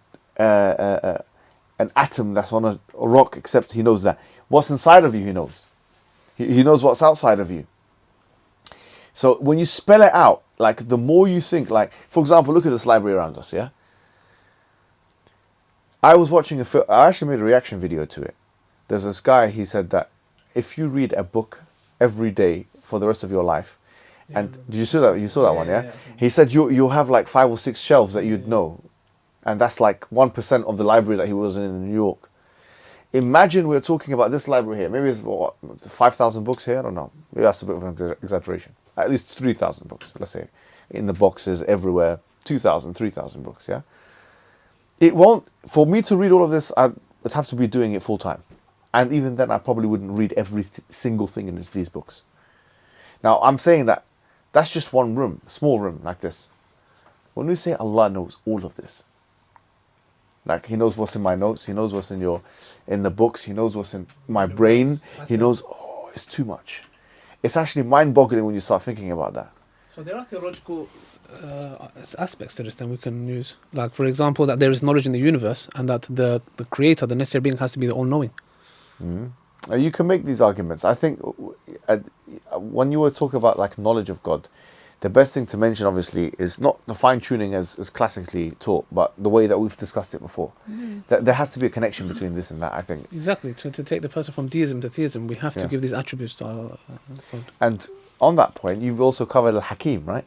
A: atom that's on a rock except he knows that. What's inside of you, he knows. He knows what's outside of you. So when you spell it out, like the more you think, like for example, look at this library around us, I was watching I actually made a reaction video to it. There's this guy, he said that if you read a book every day for the rest of your life, and did you see that? You saw that one, yeah? He said you'll have like 5 or 6 shelves that you'd know, and that's like 1% of the library that he was in New York. Imagine we're talking about this library here. Maybe it's 5,000 books here. I don't know. Maybe that's a bit of an exaggeration. At least 3,000 books, let's say, in the boxes everywhere. 2,000, 3,000 books. Yeah. It won't. For me to read all of this, I'd have to be doing it full time, and even then, I probably wouldn't read every single thing in these books. Now, I'm saying that that's just one room, small room like this. When we say Allah knows all of this, like He knows what's in my notes, He knows what's in the books, He knows what's in my brain, He knows, it's too much. It's actually mind-boggling when you start thinking about that.
D: So there are theological aspects to this that we can use. Like, for example, that there is knowledge in the universe and that the creator, the necessary being, has to be the all-knowing.
A: You can make these arguments. I think when you were talking about like knowledge of God, the best thing to mention obviously is not the fine-tuning as classically taught, but the way that we've discussed it before. That there has to be a connection between this and that, I think.
D: Exactly. To take the person from deism to theism, we have to give these attributes to our God.
A: And on that point, you've also covered Al-Hakim, right?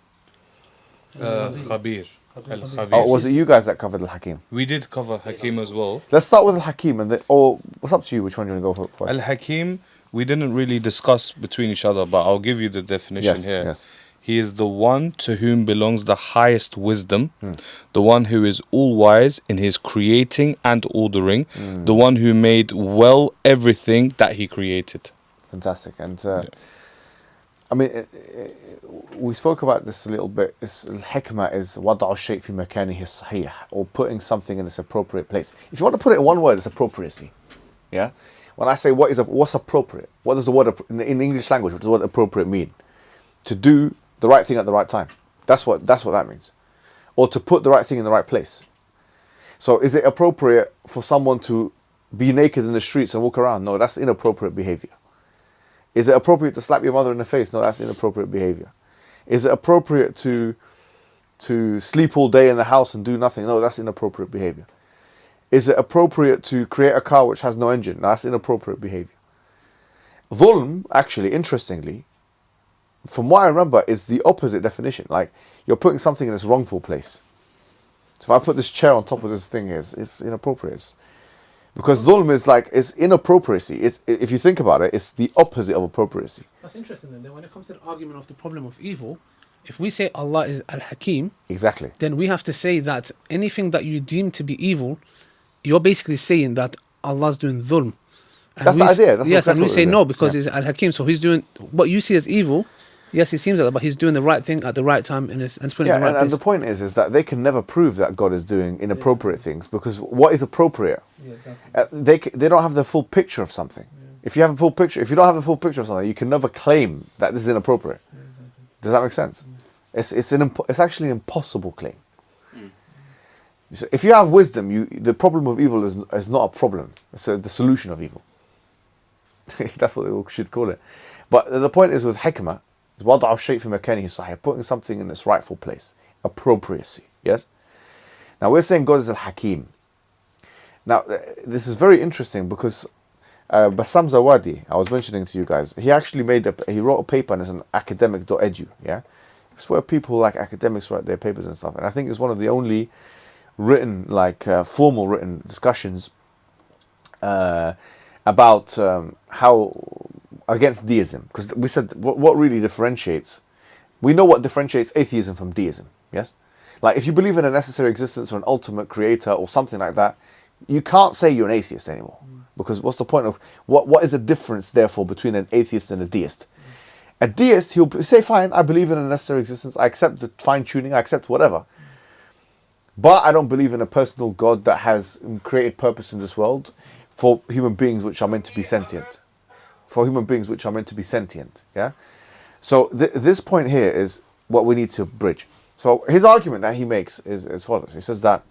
E: Khabir. Al-Khabir.
A: Oh, was it you guys that covered Al-Hakim?
E: We did cover Hakim as well.
A: Let's start with Al-Hakim, and then, what's up to you? Which one do you want to go for first?
E: Al-Hakim, we didn't really discuss between each other, but I'll give you the definition here.
A: Yes.
E: He is the one to whom belongs the highest wisdom, the one who is all-wise in his creating and ordering, the one who made well everything that he created.
A: Fantastic. And I mean, we spoke about this a little bit. Al-Hikmah is وَضَعُ الشَّيْء فِي مَكَانِهِ الصَّحِيحِ, or putting something in its appropriate place. If you want to put it in one word, it's appropriacy. Yeah. When I say what's appropriate, what does the word in the English language? What does the word appropriate mean? To do the right thing at the right time. That's what that means. Or to put the right thing in the right place. So is it appropriate for someone to be naked in the streets and walk around? No, that's inappropriate behavior. Is it appropriate to slap your mother in the face? No, that's inappropriate behavior. Is it appropriate to sleep all day in the house and do nothing? No, that's inappropriate behavior. Is it appropriate to create a car which has no engine? No, that's inappropriate behavior. Dhulm, actually, interestingly, from what I remember, is the opposite definition. Like, you're putting something in its wrongful place. So if I put this chair on top of this thing, it's inappropriate. Because dhulm is like, it's inappropriacy. If you think about it, it's the opposite of appropriacy.
D: That's interesting then. When it comes to the argument of the problem of evil, if we say Allah is Al-Hakim,
A: Exactly.
D: then we have to say that anything that you deem to be evil, you're basically saying that Allah's doing dhulm. And
A: That's the idea. That's
D: yes, and
A: exactly
D: we
A: what
D: say
A: it is.
D: no because
A: Yeah.
D: he's Al-Hakim. So he's doing what you see as evil. Yes, he seems like that, but he's doing the right thing at the right time and it's putting it in the right
A: and the
D: place.
A: point is that they can never prove that God is doing inappropriate things, because what is appropriate?
D: Yeah, exactly.
A: They don't have the full picture of something. If you have a full picture, if you don't have the full picture of something, you can never claim that this is inappropriate. Does that make sense? It's actually an impossible claim. So if you have wisdom, the problem of evil is not a problem. It's the solution of evil. That's what they should call it. But the point is with hikmah, وضع الشيء في مكانه الصحيح, putting something in its rightful place, appropriacy. Yes. Now we're saying God is al-Hakim. Now this is very interesting because Bassam Zawadi, I was mentioning to you guys, he actually he wrote a paper and it's an academic.edu. Yeah, it's where people like academics write their papers and stuff. And I think it's one of the only written, formal written discussions about how against deism, because we said what really differentiates. We know what differentiates atheism from deism. Yes, like if you believe in a necessary existence or an ultimate creator or something like that, you can't say you're an atheist anymore. Because what's the point of what is the difference therefore between an atheist and a deist? A deist, he'll say, fine, I believe in a necessary existence, I accept the fine tuning, I accept whatever. But I don't believe in a personal God that has created purpose in this world for human beings which are meant to be sentient. Yeah. So this point here is what we need to bridge. So his argument that he makes is as follows. He says that,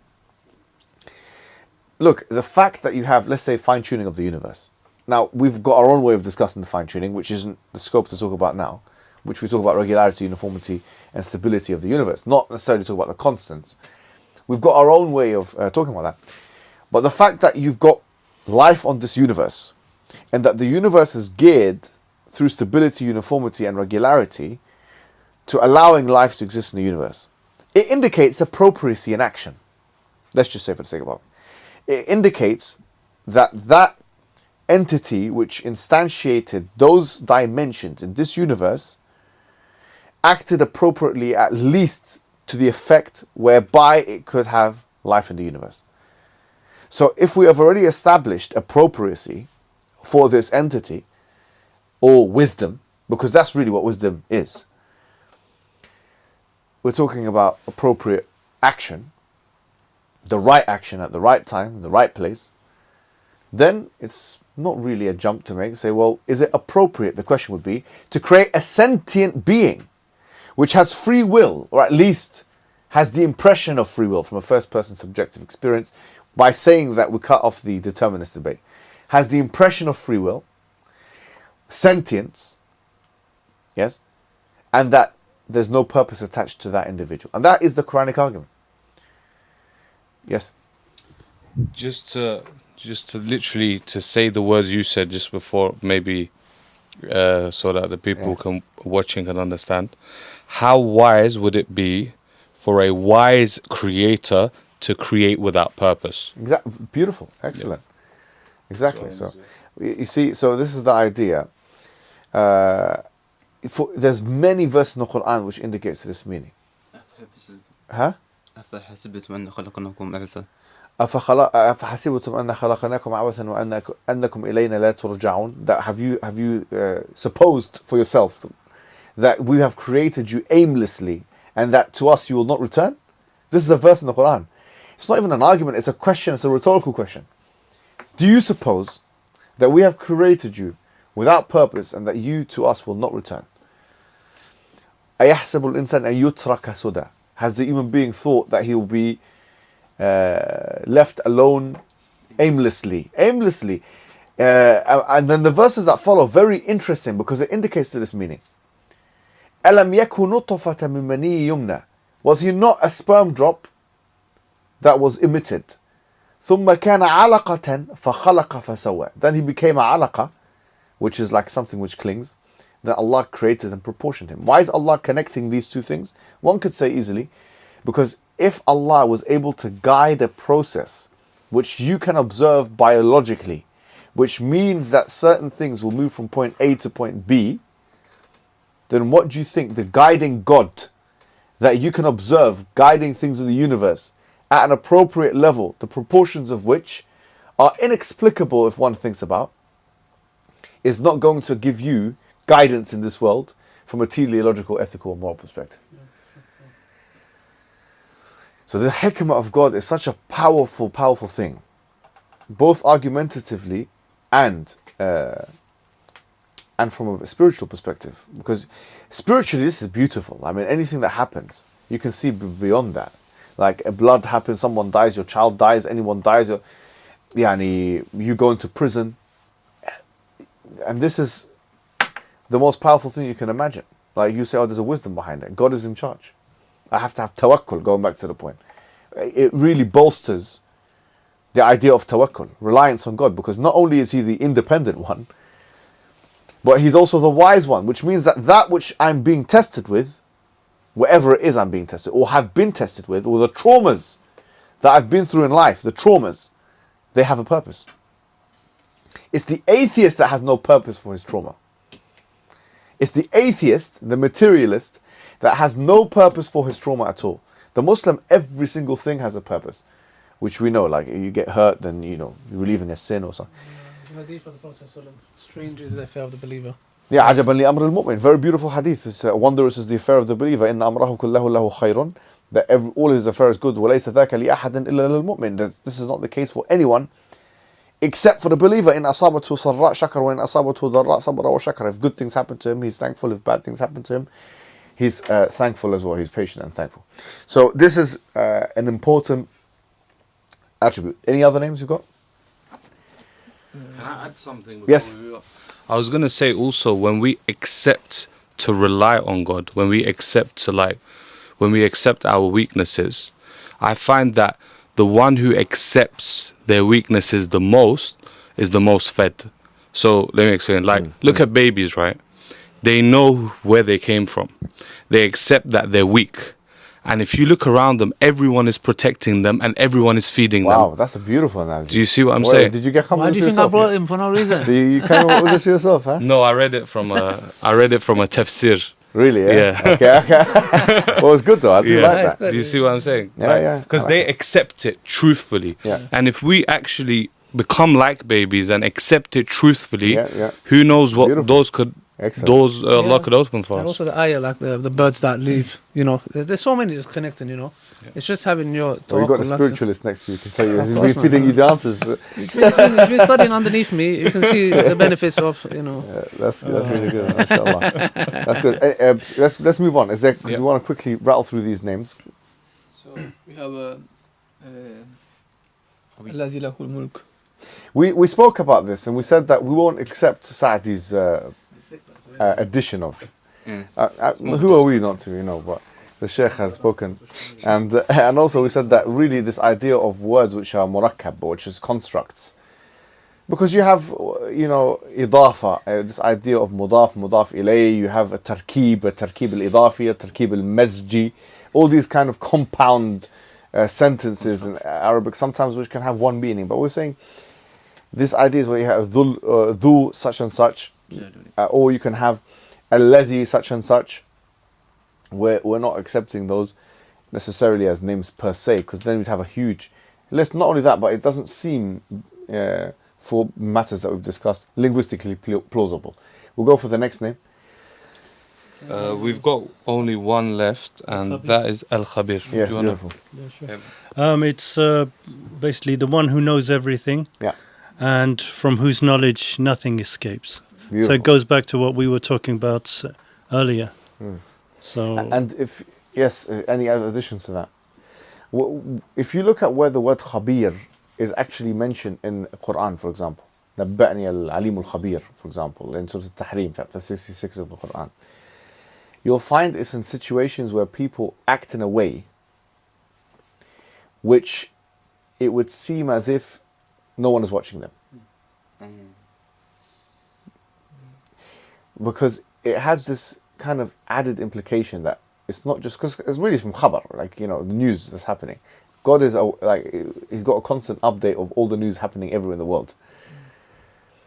A: look, the fact that you have, let's say, fine-tuning of the universe. Now, we've got our own way of discussing the fine-tuning, which isn't the scope to talk about now, which we talk about regularity, uniformity, and stability of the universe, not necessarily talk about the constants. We've got our own way of talking about that. But the fact that you've got life on this universe, and that the universe is geared through stability, uniformity, and regularity to allowing life to exist in the universe, it indicates appropriacy in action. Let's just say for the sake of argument. It indicates that entity which instantiated those dimensions in this universe acted appropriately, at least to the effect whereby it could have life in the universe. So if we have already established appropriacy for this entity, or wisdom, because that's really what wisdom is, we're talking about appropriate action, the right action at the right time, in the right place, then it's not really a jump to make. Say, well, is it appropriate, the question would be, to create a sentient being which has free will, or at least has the impression of free will from a first-person subjective experience, by saying that we cut off the determinist debate, has the impression of free will, sentience, yes, and that there's no purpose attached to that individual. And that is the Quranic argument. Yes.
E: Just to literally to say the words you said just before, maybe so that the people watching can understand. How wise would it be for a wise creator to create without purpose?
A: Beautiful. Excellent. Yeah. Exactly. So you see, so this is the idea. There's many verses in the Quran which indicates this meaning. Huh?
C: أفحسبتم أن خلقناكم عبثا
A: أفحسبتم أن خلقناكم عبثا وأنكم إلينا لا ترجعون. That have you supposed for yourself that we have created you aimlessly and that to us you will not return? This is a verse in the Quran. It's not even an argument, it's a question, it's a rhetorical question. Do you suppose that we have created you without purpose and that you to us will not return? أَيَحْسَبُ الْإِنسَانَ أَن يُتْرَكَ سُدًى. Has the human being thought that he will be left alone aimlessly? Aimlessly. And then the verses that follow, very interesting because it indicates to this meaning. أَلَمْ يَكُ نُطْفَةً مِّن مَّنِيٍّ يُمْنَى. Was he not a sperm drop that was emitted? ثُمَّ كَانَ عَلَقَةً فَخَلَقَ فَسَوَّى. Then he became a alaqa, which is like something which clings. Then Allah created and proportioned him. Why is Allah connecting these two things? One could say easily, because if Allah was able to guide a process which you can observe biologically, which means that certain things will move from point A to point B, then what do you think the guiding God that you can observe guiding things in the universe at an appropriate level, the proportions of which are inexplicable if one thinks about, is not going to give you guidance in this world from a teleological, ethical, and moral perspective? So the hikmah of God is such a powerful, powerful thing, both argumentatively and from a spiritual perspective. Because spiritually, this is beautiful. I mean, anything that happens, you can see beyond that. Like a blood happens, someone dies, your child dies, anyone dies, you go into prison. And this is the most powerful thing you can imagine. Like you say, oh, there's a wisdom behind it. God is in charge. I have to have tawakkul, going back to the point. It really bolsters the idea of tawakkul, reliance on God, because not only is he the independent one, but he's also the wise one, which means that which I'm being tested with, whatever it is I'm being tested, or have been tested with, or the traumas that I've been through in life, the traumas, they have a purpose. It's the atheist that has no purpose for his trauma. It's the atheist, the materialist, that has no purpose for his trauma at all. The Muslim, every single thing has a purpose, which we know, like you get hurt, then you're relieving a sin or something.
D: Strange is the affair of the believer.
A: Yeah, عجبا لأمر المؤمن. Very beautiful hadith. It's wondrous is the affair of the believer. إن أمره كله له خير. That all his affairs good. وليس ذاك لأحد إلا للمؤمن. This is not the case for anyone except for the believer. إن أصابته سراء شكر وإن أصابته ضراء صبر وشكر. If good things happen to him, he's thankful. If bad things happen to him, he's thankful as well. He's patient and thankful. So this is an important attribute. Any other names you got?
E: Can I add something?
A: Yes.
E: I was going to say also, when we accept to rely on God, when we accept our weaknesses, I find that the one who accepts their weaknesses the most is the most fed. So let me explain. Look at babies, right? They know where they came from. They accept that they're weak. And if you look around them, everyone is protecting them and everyone is feeding them.
A: Wow, that's a beautiful analogy.
E: Do you see what I'm saying?
A: Did you get
D: Why do you think I brought him for no reason?
A: You came up with this yourself, huh?
E: No, I read it from a tafsir.
A: Really?
E: Yeah.
A: Okay. Well, it's good though. I do like that.
E: Do you see what I'm saying?
A: Yeah.
E: Because they accept it truthfully.
A: Yeah.
E: And if we actually become like babies and accept it truthfully, who knows what
A: Beautiful.
E: Allah could open for
D: And
E: us.
D: also the ayah, like the birds that leave, there's so many that's connecting, It's just having your
A: Well, you've got a
D: tawakkul,
A: spiritualist next to you, can tell you. He's
D: course,
A: been feeding you the answers.
D: He's been studying underneath me. You can see the benefits of,
A: That's good. That's really good. MashaAllah. That's good. Let's move on. Do you want to quickly rattle through these names?
B: So we have الذي له الملك.
A: We spoke about this and we said that we won't accept Saadi's addition of. Who are we not to, but the Sheikh has spoken. And also we said that really this idea of words which are murakkab, which is constructs. Because you have, idafa, this idea of mudaf ilay, you have a tarkib al-idafi, a tarkib al-mazji, all these kind of compound sentences in Arabic, sometimes which can have one meaning. But we're saying this idea is where you have dhu such and such, or you can have alladhi such and such. We're not accepting those necessarily as names per se, because then we'd have a huge list. Not only that, but it doesn't seem, for matters that we've discussed, linguistically plausible. We'll go for the next name.
E: We've got only one left, and that is Al-Khabir.
A: Yes, beautiful.
F: It's basically the one who knows everything, and from whose knowledge nothing escapes.
A: Beautiful.
F: So it goes back to what we were talking about earlier. So
A: And if yes, any other additions to that? If you look at where the word khabir is actually mentioned in the Quran, for example, نبأني العليم الخبير, for example, in Surah Al-Tahrim, chapter 66 of the Quran, you'll find it's in situations where people act in a way which it would seem as if no one is watching them. Because it has this kind of added implication that it's not just, because it's really from khabar, like, you know, the news that's happening. God is like, he's got a constant update of all the news happening everywhere in the world.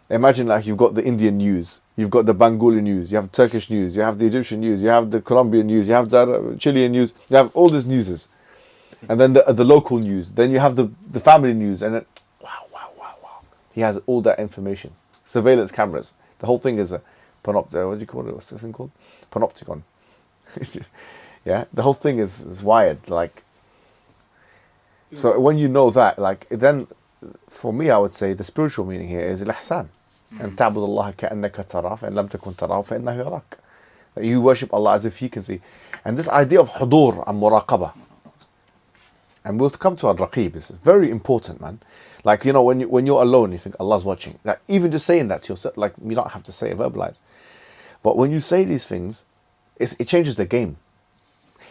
A: Imagine like you've got the Indian news, you've got the Bengali news, you have Turkish news, you have the Egyptian news, you have the Colombian news, you have the Chilean news, you have all these newses. And then the local news, then you have the family news, and then wow. He has all that information. Surveillance cameras. The whole thing is a what do you call it? What's this thing called? Panopticon. Yeah, the whole thing is wired like. So when you know that, like, then for me, I would say the spiritual meaning here is al-ihsan. And ta'bud Allah ka'annaka tarah, fa in lam takun tarahu fa innahu yarak. That you worship Allah as if you can see. And this idea of hudur and muraqabah. And we'll come to al-raqib. It's very important, man. Like, you know, when you're alone, you think Allah's watching. Like, even just saying that to yourself, like, you don't have to say it, verbalize. But when you say these things, it changes the game.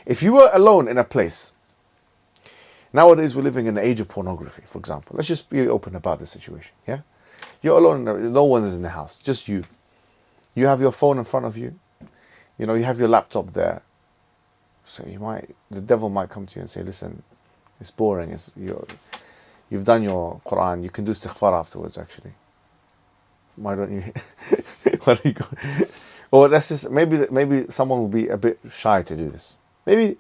A: If you were alone in a place, nowadays we're living in the age of pornography, for example. Let's just be open about this situation, yeah? You're alone, no one is in the house, just you. You have your phone in front of you. You know, you have your laptop there. So the devil might come to you and say, listen, it's boring. You've done your Quran. You can do istighfar afterwards, actually. Why don't you? Why don't you go? Or let's just, maybe someone will be a bit shy to do this. Maybe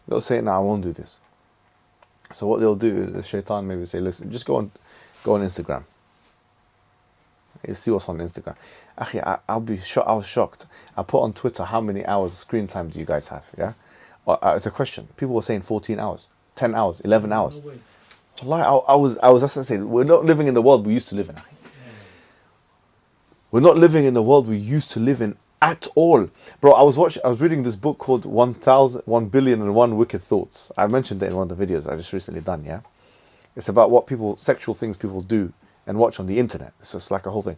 A: they'll say, no, I won't do this. So what they'll do is the shaitan maybe say, listen, just go on Instagram. You see what's on Instagram. Akhi, I was shocked. I put on Twitter, how many hours of screen time do you guys have? Yeah, well, it's a question. People were saying 14 hours, 10 hours, 11 hours. Wallahi, I was just saying, we're not living in the world we used to live in. We're not living in the world we used to live in at all. Bro, I was reading this book called 1,001 Wicked Thoughts. I mentioned it in one of the videos I just recently done, yeah? It's about what sexual things people do and watch on the internet. It's just like a whole thing.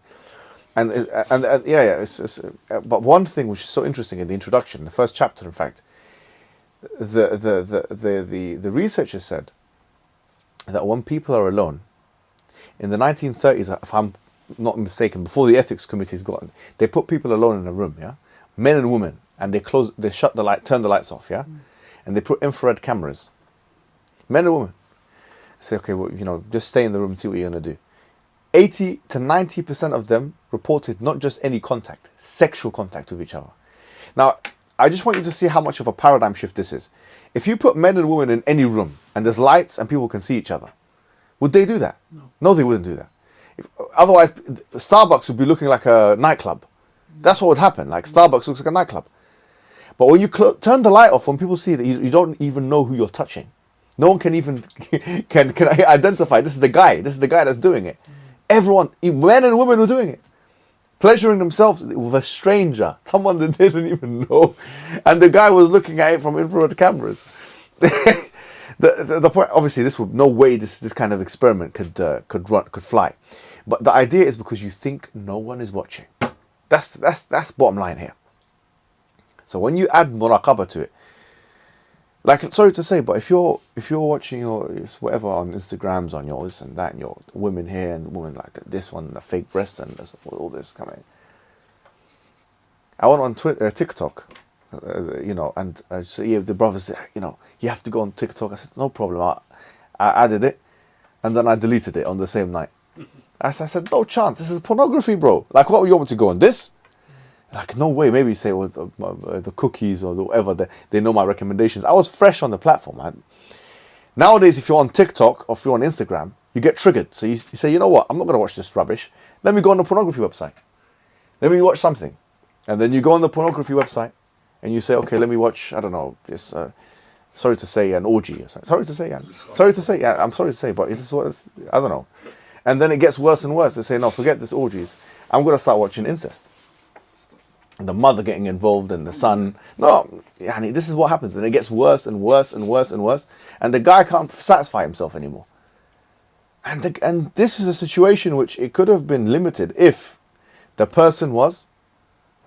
A: And but one thing which is so interesting in the introduction, the first chapter, in fact, the researchers said that when people are alone, in the 1930s, if I'm not mistaken, before the ethics committees got on, they put people alone in a room, yeah, men and women, and they shut the light, turn the lights off, yeah, and they put infrared cameras, men and women. Say, okay, well, you know, just stay in the room and see what you're gonna do. 80 to 90% of them reported not just any contact, sexual contact with each other. Now, I just want you to see how much of a paradigm shift this is. If you put men and women in any room and there's lights and people can see each other, would they do that? No, they wouldn't do that. Otherwise, Starbucks would be looking like a nightclub. That's what would happen. Like, Starbucks looks like a nightclub. But when you turn the light off, when people see that, you don't even know who you're touching. No one can even can identify this is the guy that's doing it. Everyone, men and women, were doing it, pleasuring themselves with a stranger, someone they didn't even know, and the guy was looking at it from infrared cameras. The point, obviously, no way this kind of experiment could fly, but the idea is because you think no one is watching. That's bottom line here. So when you add muraqabah to it, like, sorry to say, but if you're watching your whatever on Instagrams, on your this and that, and your women here and women like this one, the fake breasts and all this coming. I went on TikTok, you know, and so the brothers said, you know, you have to go on TikTok. I said, no problem. I added it, and then I deleted it on the same night. I said, no chance. This is pornography, bro. Like, what, you want me to go on this? Like, no way. Maybe say with the cookies or whatever, they know my recommendations. I was fresh on the platform, man. Nowadays, if you're on TikTok or if you're on Instagram, you get triggered. So you say, you know what? I'm not going to watch this rubbish. Let me go on the pornography website. Let me watch something. And then you go on the pornography website and you say, okay, let me watch, I don't know, this, sorry to say, an orgy. Sorry to say, I'm sorry to say, but this is what it's, I don't know. And then it gets worse and worse. They say, no, forget this orgies. I'm going to start watching incest. the mother getting involved and the son. No, yani, this is what happens, and it gets worse and worse and worse and worse, and the guy can't satisfy himself anymore. And this is a situation which it could have been limited if the person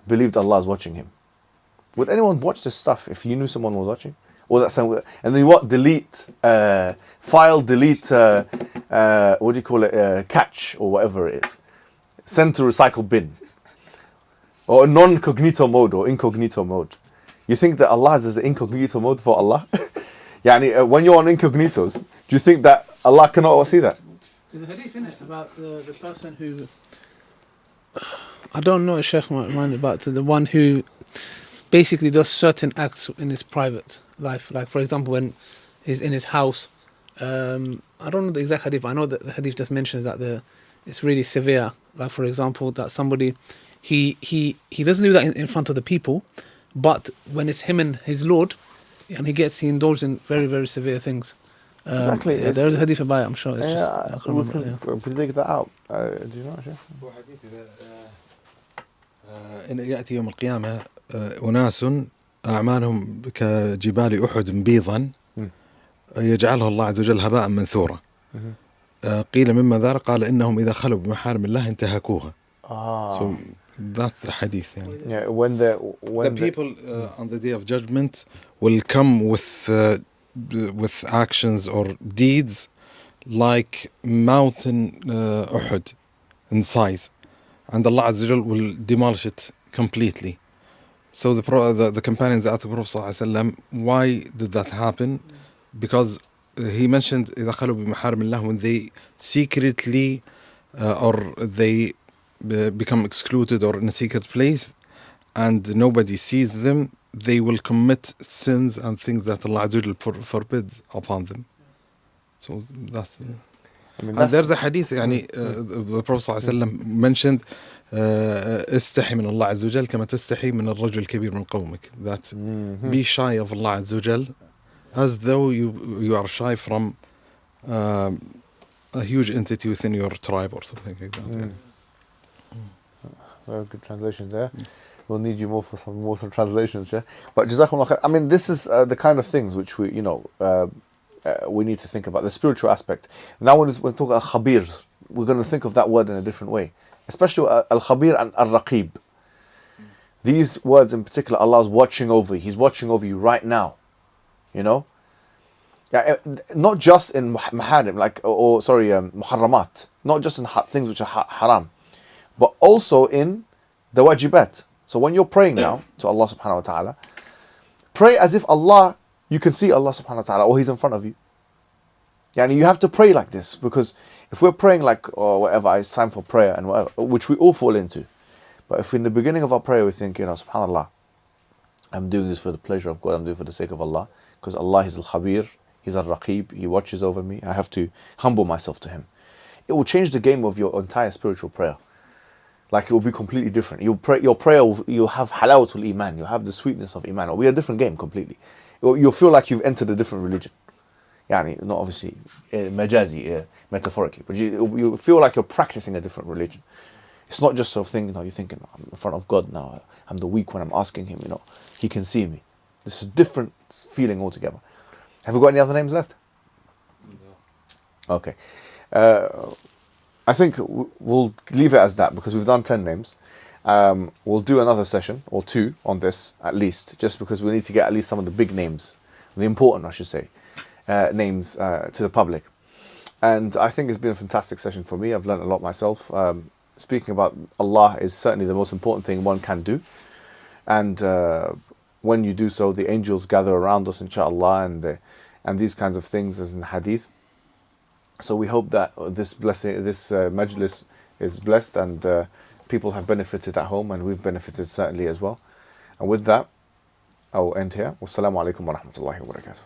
A: believed Allah is watching him. Would anyone watch this stuff if you knew someone was watching? Or that someone, and then what? Delete, file, delete, what do you call it? Catch or whatever it is. Send to recycle bin. Or non-cognito mode or incognito mode. You think that Allah has an incognito mode for Allah? Yani, when you're on incognitos, do you think that Allah cannot see that?
D: There's a hadith in it about the person who, I don't know, Sheikh mind about the one who basically does certain acts in his private life. Like, for example, when he's in his house, I don't know the exact hadith, but I know that the hadith just mentions that it's really severe. Like, for example, that somebody, he doesn't do that in front of the people, but when it's him and his Lord, and he indulges in very, very severe things.
A: Exactly.
D: Yeah, there is a hadith about it, I'm sure. It's
A: yeah,
D: just, I can't remember,
A: we can dig that out. Do you know, Sheikh?
G: هو حديث إن يأتي يوم القيامة أناس أعمالهم كجبال أحد بيضا يجعله الله عز وجل هباء منثورا. قيل مما ذلك قال إنهم إذا خلوا بمحارم الله انتهكوها. So that's the hadith. يعني.
A: Yeah, when the
G: people on the day of judgment will come with actions or deeds like mountain Uhud in size, and Allah Azza wa Jal will demolish it completely. So the companions asked the Prophet ﷺ, why did that happen? Because he mentioned إذا خلوا بمحارم الله, when they secretly or they become excluded or in a secret place and nobody sees them, they will commit sins and things that Allah Azza wa Jal forbid upon them. So that's and there's a hadith يعني the Prophet صلى الله عليه وسلم mentioned استحي من الله عز وجل كما تستحي من الرجل الكبير من قومك. That be shy of Allah عز وجل as though you are shy from a huge entity within your tribe or something like that.
A: Very good translation there. We'll need you more for some more translations, yeah. But Jazakumullah khair. I mean, this is the kind of things which we, we need to think about, the spiritual aspect. Now when we talk about khabir, we're going to think of that word in a different way. Especially al-khabir and al-raqib. These words in particular, Allah is watching over you. He's watching over you right now. You know? Yeah, not just in maharim, muharramat. Not just in things which are haram. But also in the wajibat. So when you're praying now to Allah subhanahu wa ta'ala, pray as if you can see Allah subhanahu wa ta'ala, or He's in front of you. Yani you have to pray like this, because if we're praying like, or whatever, it's time for prayer and whatever, which we all fall into. But if in the beginning of our prayer we think, subhanallah, I'm doing this for the pleasure of God, I'm doing it for the sake of Allah, because Allah is al-khabir, He's al-raqib, He watches over me, I have to humble myself to Him. It will change the game of your entire spiritual prayer. Like, it will be completely different. Your prayer, you'll have halawatul iman, you'll have the sweetness of iman. It'll be a different game completely. You'll feel like you've entered a different religion. Yani, not obviously majazi, metaphorically, but you feel like you're practicing a different religion. It's not just sort of thing, you're thinking, I'm in front of God now, I'm the weak when I'm asking Him, He can see me. This is a different feeling altogether. Have we got any other names left? No. Okay. I think we'll leave it as that, because we've done 10 names. We'll do another session or 2 on this at least, just because we need to get at least some of the big names, the important, I should say, names to the public. And I think it's been a fantastic session for me. I've learned a lot myself. Speaking about Allah is certainly the most important thing one can do. And when you do so, the angels gather around us, inshallah, and these kinds of things, as in hadith. So we hope that this majlis is blessed, and people have benefited at home, and we've benefited certainly as well. And with that, I'll end here. Wassalamu alaikum wa rahmatullahi wa barakatuh.